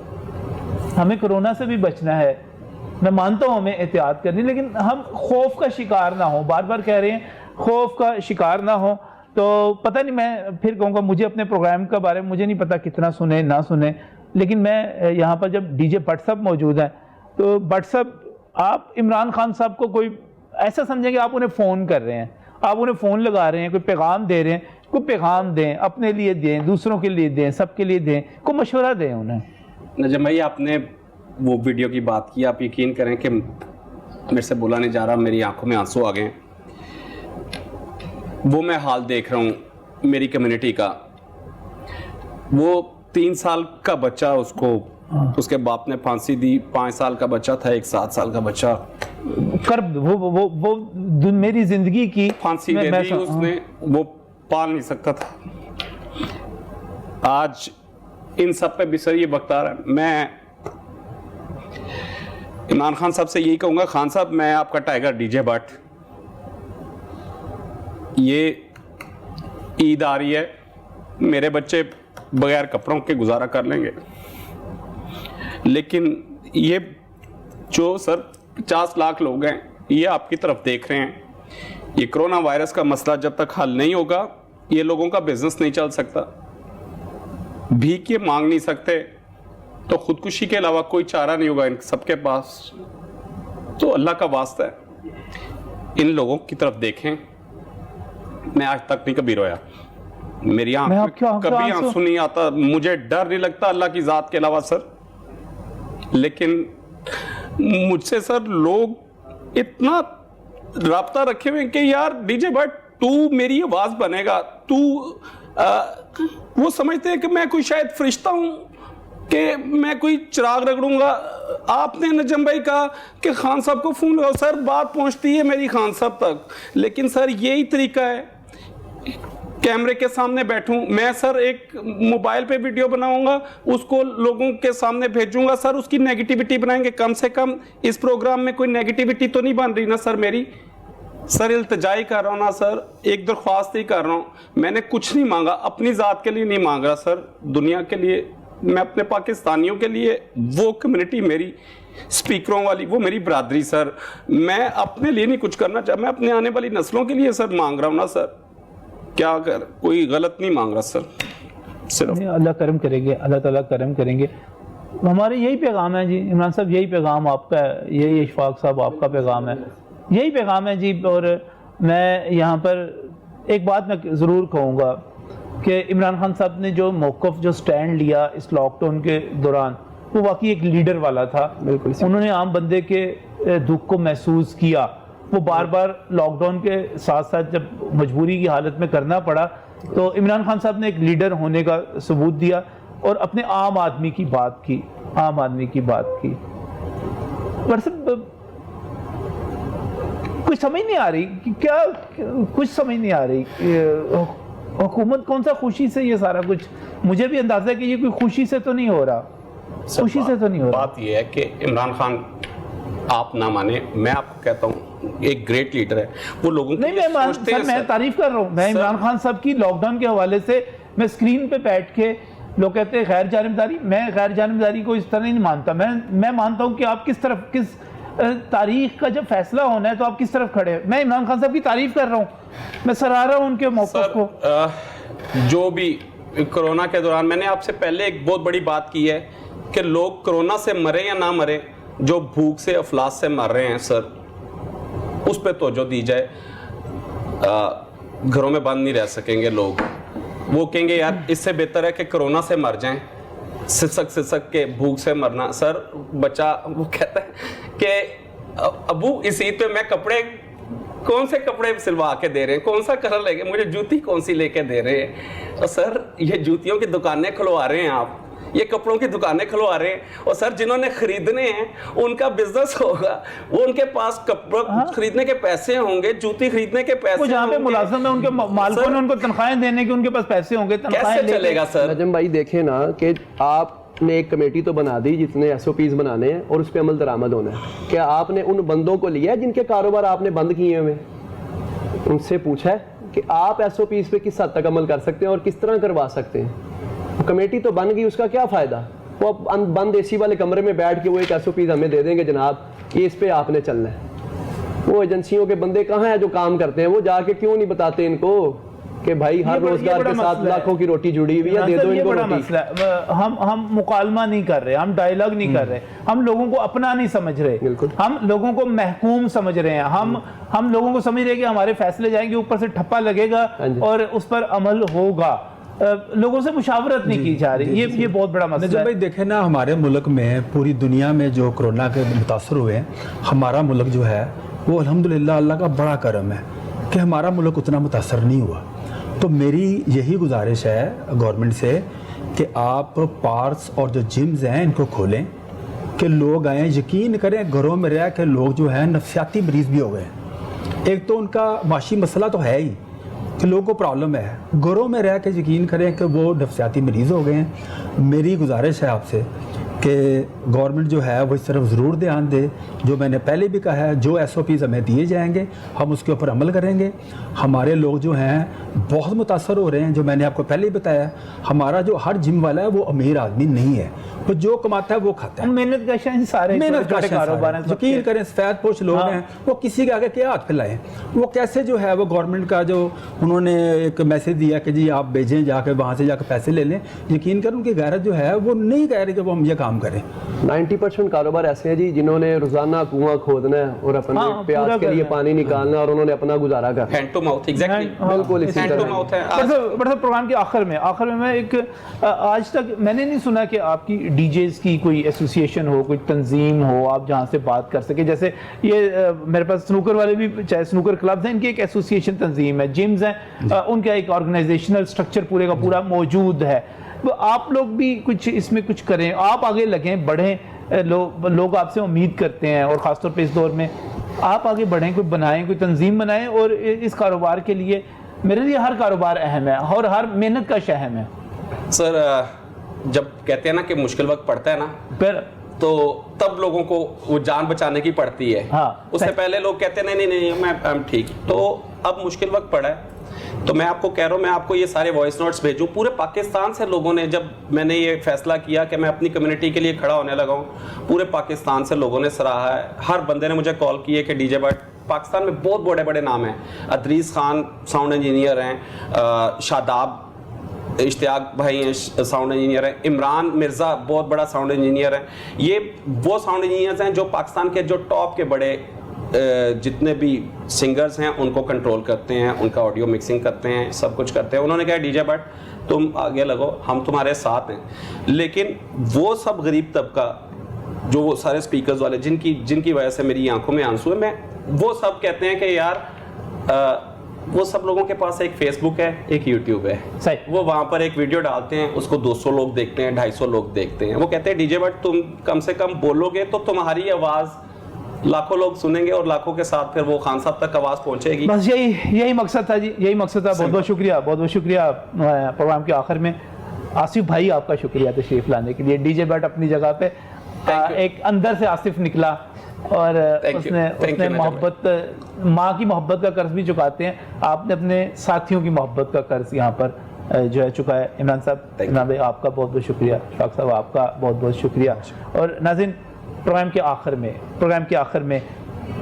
ہمیں کرونا سے بھی بچنا ہے, میں مانتا ہوں ہمیں احتیاط کرنی, لیکن ہم خوف کا شکار نہ ہوں. بار بار کہہ رہے ہیں خوف کا شکار نہ ہوں. تو پتہ نہیں, میں پھر کہوں گا مجھے اپنے پروگرام کا بارے میں مجھے نہیں پتا کتنا سنیں نہ سنیں, لیکن میں یہاں پر جب ڈی جے بٹ صاحب موجود ہیں تو بٹ صاحب آپ عمران خان صاحب کو کوئی ایسا سمجھیں کہ آپ انہیں فون کر رہے ہیں, آپ انہیں فون لگا رہے ہیں, کوئی پیغام دے رہے ہیں. کوئی پیغام دیں, اپنے لیے دیں, دوسروں کے لیے دیں, سب کے لیے دیں, کوئی مشورہ دیں انہیں. نجم بھائی آپ نے وہ ویڈیو کی بات کی, آپ یقین کریں کہ میرے سے بولا نہیں جا رہا, میری آنکھوں میں آنسو آ گئے. وہ میں حال دیکھ رہا ہوں میری کمیونٹی کا. وہ 3 سال کا بچہ, اس کے باپ نے پھانسی دی. 5 سال کا بچہ تھا, ایک 7 سال کا بچہ کرب, وہ میری زندگی کی پھانسی دے دی اس نے, وہ پال نہیں سکتا تھا. آج ان سب پہ بھی سر یہ وقت آ رہا ہے. میں عمران خان صاحب سے یہی کہوں گا, خان صاحب میں آپ کا ٹائیگر ڈی جے بٹ, یہ عید آ رہی ہے, میرے بچے بغیر کپڑوں کے گزارا کر لیں گے, لیکن یہ جو سر 50 لاکھ لوگ ہیں یہ آپ کی طرف دیکھ رہے ہیں. یہ کرونا وائرس کا مسئلہ جب تک حل نہیں ہوگا یہ لوگوں کا بزنس نہیں چل سکتا, بھیک یہ مانگ نہیں سکتے, تو خودکشی کے علاوہ کوئی چارہ نہیں ہوگا ان سب کے پاس. تو اللہ کا واسطہ ہے ان لوگوں کی طرف دیکھیں. میں آج تک نہیں کبھی رویا, میری آنکھ کبھی آنسو نہیں آتا, مجھے ڈر نہیں لگتا اللہ کی ذات کے علاوہ سر. لیکن مجھ سے سر لوگ اتنا رابطہ رکھے ہوئے کہ یار ڈی جے بٹ تو میری آواز بنے گا, تو وہ سمجھتے ہیں کہ میں کوئی شاید فرشتہ ہوں, کہ میں کوئی چراغ رگڑوں گا. آپ نے نجم بھائی کہا کہ خان صاحب کو فون لگاؤ, سر بات پہنچتی ہے میری خان صاحب تک, لیکن سر یہی طریقہ ہے کیمرے کے سامنے بیٹھوں میں, سر ایک موبائل پہ ویڈیو بناؤں گا, اس کو لوگوں کے سامنے بھیجوں گا, سر اس کی نیگیٹیوٹی بنائیں گے. کم سے کم اس پروگرام میں کوئی نیگیٹیوٹی تو نہیں بن رہی نا سر میری. سر التجائی کر رہا ہوں نا سر, ایک درخواست ہی کر رہا ہوں. میں نے کچھ نہیں مانگا, اپنی ذات کے لیے نہیں مانگ رہا سر, دنیا کے لیے, میں اپنے پاکستانیوں کے لیے, وہ کمیونٹی میری سپیکروں والی, وہ میری برادری سر, میں اپنے لیے نہیں کچھ کرنا چاہتا, میں اپنے آنے والی نسلوں کے لیے سر مانگ رہا ہوں نا سر. کیا کر, کوئی غلط نہیں مانگ رہا سر, صرف اللہ کرم کریں گے, اللہ تعالیٰ کرم کریں گے. ہمارے یہی پیغام ہے جی عمران صاحب, یہی پیغام آپ کا ہے, یہی اشفاق صاحب آپ کا پیغام ہے, یہی پیغام ہے جی. اور میں یہاں پر ایک بات میں ضرور کہوں گا کہ عمران خان صاحب نے جو موقف جو سٹینڈ لیا اس لاک ڈاؤن کے دوران وہ واقعی ایک لیڈر والا تھا. بالکل انہوں نے عام بندے کے دکھ کو محسوس کیا. وہ بار بار لاک ڈاؤن کے ساتھ ساتھ جب مجبوری کی حالت میں کرنا پڑا تو عمران خان صاحب نے ایک لیڈر ہونے کا ثبوت دیا اور اپنے عام آدمی کی بات کی. کچھ سمجھ نہیں آ رہی کیا کچھ سمجھ نہیں آ رہی حکومت کون سا خوشی سے یہ سارا کچھ. مجھے بھی اندازہ ہے کہ یہ کوئی خوشی سے تو نہیں ہو رہا. بات یہ ہے کہ عمران خان آپ نہ مانے میں آپ کو کہتا ہوں ایک گریٹ لیڈر ہے. وہ لوگوں میں تعریف کر رہا ہوں. میں عمران خان صاحب کی لاک ڈاؤن کے حوالے سے میں اسکرین پہ بیٹھ کے لوگ کہتے ہیں غیر جانبداری. میں غیر جانبداری کو اس طرح نہیں مانتا. میں مانتا ہوں کہ آپ کس تاریخ کا جب فیصلہ ہونا ہے تو آپ کس طرف کھڑے ہیں. میں عمران خان صاحب کی تعریف کر رہا ہوں. میں سراہ رہا ہوں ان کے موقف کو. جو بھی کرونا کے دوران میں نے آپ سے پہلے ایک بہت بڑی بات کی ہے کہ لوگ کرونا سے مرے یا نہ مرے, جو بھوک سے افلاس سے مر رہے ہیں سر اس پہ توجہ دی جائے. گھروں میں بند نہیں رہ سکیں گے لوگ. وہ کہیں گے یار اس سے بہتر ہے کہ کرونا سے مر جائیں, سسک کے بھوک سے مرنا. سر بچہ وہ کہتا ہے کہ ابو اس عید پہ میں کپڑے کون سے کپڑے سلوا کے دے رہے ہیں, کون سا کلر لے کے, مجھے جوتی کون سی لے کے دے رہے ہیں. اور سر یہ جوتیوں کی دکانیں کھلوا رہے ہیں آپ, یہ کپڑوں کی دکانیں کھلوا رہے ہیں. اور سر جنہوں نے خریدنے ہیں ان کا بزنس ہوگا, وہ ان کے پاس کپڑوں خریدنے کے پیسے ہوں گے, جوتی خریدنے کے پیسے ہوں گے. جہاں پہ ملازم ہیں ان کے مالکوں نے ان کو تنخواہیں دینے کے ان کے پاس پیسے ہوں گے. کیسے چلے گا سر؟ نجم بھائی دیکھیں نا کہ آپ نے ایک کمیٹی تو بنا دی جتنے ایس او پیز بنانے ہیں اور اس پہ عمل درآمد ہونا ہے. کیا آپ نے ان بندوں کو لیا ہے جن کے کاروبار آپ نے بند کیے ہوئے, ان سے پوچھا ہے کہ آپ ایس او پیز پہ کس حد تک عمل کر سکتے ہیں اور کس طرح کروا سکتے ہیں؟ کمیٹی تو بن گئی, اس کا کیا فائدہ؟ وہ بند اے سی والے کمرے میں بیٹھ کے وہ ایک ایس او پیز ہمیں دے دیں گے جناب یہ اس پہ آپ نے چلنا ہے. وہ ایجنسیوں کے بندے کہاں ہیں جو کام کرتے ہیں؟ وہ جا کے کیوں نہیں بتاتے ان کو کہ بھائی ہر روزگار کے ساتھ لاکھوں کی روٹی جڑی ہوئی ہے, دے دو ان کو روٹی. ہم مکالمہ نہیں کر رہے, ہم ڈائیلاگ نہیں کر رہے, ہم لوگوں کو اپنا نہیں سمجھ رہے, ہم لوگوں کو محکوم سمجھ رہے ہیں. ہم لوگوں کو سمجھ رہے ہیں کہ ہمارے فیصلے جائیں گے, اوپر سے ٹھپا لگے گا اور اس پر عمل ہوگا. لوگوں سے مشاورت نہیں کی جا رہی. یہ بہت بڑا مسئلہ ہے. جب بھائی دیکھیں نا ہمارے ملک میں پوری دنیا میں جو کرونا کے متاثر ہوئے ہیں, ہمارا ملک جو ہے وہ الحمدللہ اللہ کا بڑا کرم ہے کہ ہمارا ملک اتنا متاثر نہیں ہوا. تو میری یہی گزارش ہے گورنمنٹ سے کہ آپ پارکس اور جو جمز ہیں ان کو کھولیں کہ لوگ آئیں. یقین کریں گھروں میں رہ کے لوگ جو ہیں نفسیاتی مریض بھی ہو گئے ہیں. ایک تو ان کا معاشی مسئلہ تو ہے ہی کہ لوگوں کو پرابلم ہے, گھروں میں رہ کے یقین کریں کہ وہ نفسیاتی مریض ہو گئے ہیں. میری گزارش ہے آپ سے کہ گورنمنٹ جو ہے وہ اس طرف ضرور دھیان دے. جو میں نے پہلے بھی کہا ہے, جو ایس او پیز ہمیں دیے جائیں گے ہم اس کے اوپر عمل کریں گے. ہمارے لوگ جو ہیں بہت متاثر ہو رہے ہیں. جو میں نے آپ کو پہلے ہی بتایا, ہمارا جو ہر جم والا ہے وہ امیر آدمی نہیں ہے, وہ جو کماتا ہے وہ کھاتا ہے. محنت کش ہیں سارے, محنت کش کاروبار ہیں. یقین کریں سفید پوش لوگ ہیں, وہ کسی کے آگے کیا ہاتھ پھیلائیں. وہ کیسے جو ہے وہ گورنمنٹ کا جو انہوں نے ایک میسج دیا کہ جی آپ بھیجیں جا کے وہاں سے جا کے پیسے لے لیں. یقین کریں ان کی غیرت جو ہے وہ نہیں کہہ رہی کہ وہ ہم یہ کام کریں. 90% کاروبار ایسے ہیں جی جنہوں نے روزانہ کنواں کھودنا ہے اور اپنے پیاس کے لیے پانی نکالنا اور انہوں نے اپنا گزارا کرنا. Hand to mouth. ایگزیکٹلی بالکل اسی طرح. بڑا پروگرام کے آخر میں ایک آج تک میں نے نہیں سنا کہ آپ کی ڈی جیز کی کوئی ایسوسیشن ہو, کوئی تنظیم ہو آپ جہاں سے بات کر سکے. جیسے یہ میرے پاس سنوکر والے بھی, چاہے سنوکر کلبز ہیں, ان کی ایک ایسوسیشن تنظیم ہے, جمز ہیں, ان کا ایک آرگنائزیشنل سٹرکچر پورے کا پورا موجود ہے. آپ لوگ بھی کچھ اس میں کچھ کریں, آپ آگے لگیں, بڑھیں. لوگ آپ سے امید کرتے ہیں اور خاص طور پہ اس دور میں آپ آگے بڑھیں, کوئی بنائیں, کوئی تنظیم بنائیں. اور اس کاروبار کے لیے میرے لیے ہر کاروبار اہم ہے اور ہر محنت کا اہم ہے. سر جب کہتے ہیں نا کہ مشکل وقت پڑتا ہے نا پھر تو تب لوگوں کو وہ جان بچانے کی پڑتی ہے. اس سے پہلے لوگ کہتے ہیں نہیں میں ٹھیک. تو اب مشکل وقت پڑا ہے تو میں آپ کو کہہ رہا ہوں, میں آپ کو یہ سارے وائس نوٹس بھیجوں. پورے پاکستان سے لوگوں نے, جب میں نے یہ فیصلہ کیا کہ میں اپنی کمیونٹی کے لیے کھڑا ہونے لگا ہوں, پورے پاکستان سے لوگوں نے سراہا ہے. ہر بندے نے مجھے کال کی ہے کہ ڈی جے بٹ پاکستان میں بہت بڑے بڑے نام ہیں. ادریس خان ساؤنڈ انجینئر ہیں, شاداب اشتیاق بھائی ہیں ساؤنڈ انجینئر ہیں, عمران مرزا بہت بڑا ساؤنڈ انجینئر ہیں. یہ وہ ساؤنڈ انجینئرز ہیں جو پاکستان کے جو ٹاپ کے بڑے جتنے بھی سنگرز ہیں ان کو کنٹرول کرتے ہیں, ان کا آڈیو مکسنگ کرتے ہیں, سب کچھ کرتے ہیں. انہوں نے کہا ڈی جے بٹ تم آگے لگو, ہم تمہارے ساتھ ہیں. لیکن وہ سب غریب طبقہ جو وہ سارے سپیکرز والے جن کی وجہ سے میری آنکھوں میں آنسو ہے, وہ سب کہتے ہیں کہ یار وہ سب لوگوں کے پاس ایک فیس بک ہے, ایک یوٹیوب ہے, صحیح, وہ وہاں پر ایک ویڈیو ڈالتے ہیں, اس کو 200 لوگ دیکھتے ہیں, 250 لوگ دیکھتے ہیں. وہ کہتے ہیں ڈی جے بٹ تم کم سے کم بولو گے تو تمہاری آواز لاکھوں لوگ سنیں گے, اور لاکھوں کے ساتھ پھر وہ خان صاحب تک آواز پہنچے گی. بس یہی مقصد تھا جی, یہی مقصد تھا. بہت بہت شکریہ, بہت بہت شکریہ. پروگرام کے آخر میں آصف بھائی آپ کا شکریہ تشریف لانے کے لیے. ڈی جے بٹ اپنی جگہ پہ ایک اندر سے آصف نکلا, اور اس نے محبت, ماں کی محبت کا قرض بھی چکاتے ہیں. آپ نے اپنے ساتھیوں کی محبت کا قرض یہاں پر جو ہے چکا ہے. عمران صاحب, عمران بھائی آپ کا بہت بہت شکریہ, شاق صاحب آپ کا بہت بہت شکریہ. اور ناظرین, پروگرام کے آخر میں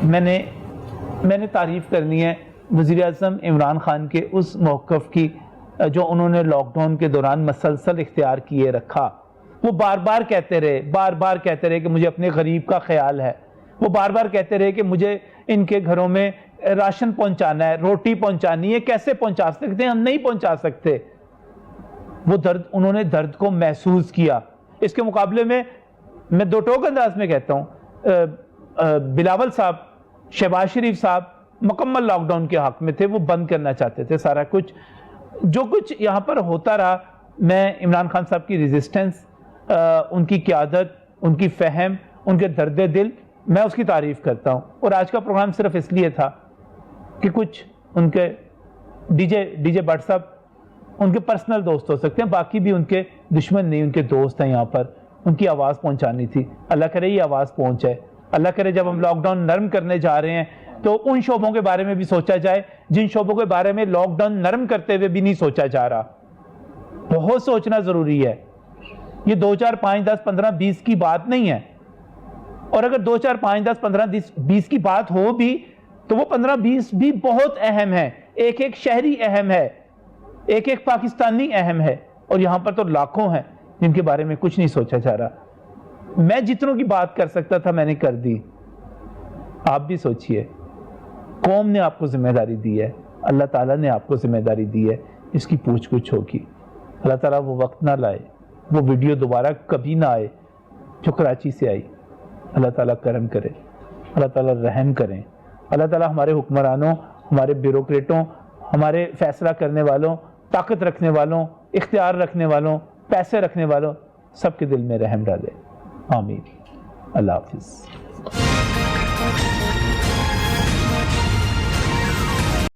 میں نے تعریف کرنی ہے وزیر اعظم عمران خان کے اس موقف کی جو انہوں نے لاک ڈاؤن کے دوران مسلسل اختیار کیے رکھا. وہ بار بار کہتے رہے کہ مجھے اپنے غریب کا خیال ہے. وہ بار بار کہتے رہے کہ مجھے ان کے گھروں میں راشن پہنچانا ہے, روٹی پہنچانی ہے. کیسے پہنچا سکتے ہیں؟ ہم نہیں پہنچا سکتے. وہ انہوں نے درد کو محسوس کیا. اس کے مقابلے میں دو ٹوک انداز میں کہتا ہوں, بلاول صاحب, شہباز شریف صاحب مکمل لاک ڈاؤن کے حق میں تھے. وہ بند کرنا چاہتے تھے سارا کچھ. جو کچھ یہاں پر ہوتا رہا, میں عمران خان صاحب کی ریزسٹنس, ان کی قیادت, ان کی فہم, ان کے درد دل, میں اس کی تعریف کرتا ہوں. اور آج کا پروگرام صرف اس لیے تھا کہ کچھ ان کے ڈی جے بٹ صاحب ان کے پرسنل دوست ہو سکتے ہیں, باقی بھی ان کے دشمن نہیں, ان کے دوست ہیں یہاں پر. ان کی آواز پہنچانی تھی. اللہ کرے یہ آواز پہنچے. اللہ کرے جب ہم لاک ڈاؤن نرم کرنے جا رہے ہیں تو ان شعبوں کے بارے میں بھی سوچا جائے جن شعبوں کے بارے میں لاک ڈاؤن نرم کرتے ہوئے بھی نہیں سوچا جا رہا. بہت سوچنا ضروری ہے. یہ 2 4 5 10 15 20 کی بات نہیں ہے. اور اگر 2 4 5 10 15 20 کی بات ہو بھی تو وہ 15 20 بھی بہت اہم ہے. ایک ایک شہری اہم ہے, ایک ایک پاکستانی اہم ہے. اور یہاں پر تو لاکھوں ہیں جن کے بارے میں کچھ نہیں سوچا جا رہا. میں جتنوں کی بات کر سکتا تھا میں نے کر دی. آپ بھی سوچئے, قوم نے آپ کو ذمہ داری دی ہے, اللہ تعالیٰ نے آپ کو ذمہ داری دی ہے, اس کی پوچھ گچھ ہوگی. اللہ تعالیٰ وہ وقت نہ لائے, وہ ویڈیو دوبارہ کبھی نہ آئے جو کراچی سے آئی. اللہ تعالیٰ کرم کرے, اللہ تعالیٰ رحم کریں. اللہ تعالیٰ ہمارے حکمرانوں, ہمارے بیوروکریٹوں, ہمارے فیصلہ کرنے والوں, طاقت رکھنے والوں, اختیار رکھنے والوں, پیسے رکھنے والوں, سب کے دل میں رحم ڈالے. آمین. اللہ حافظ.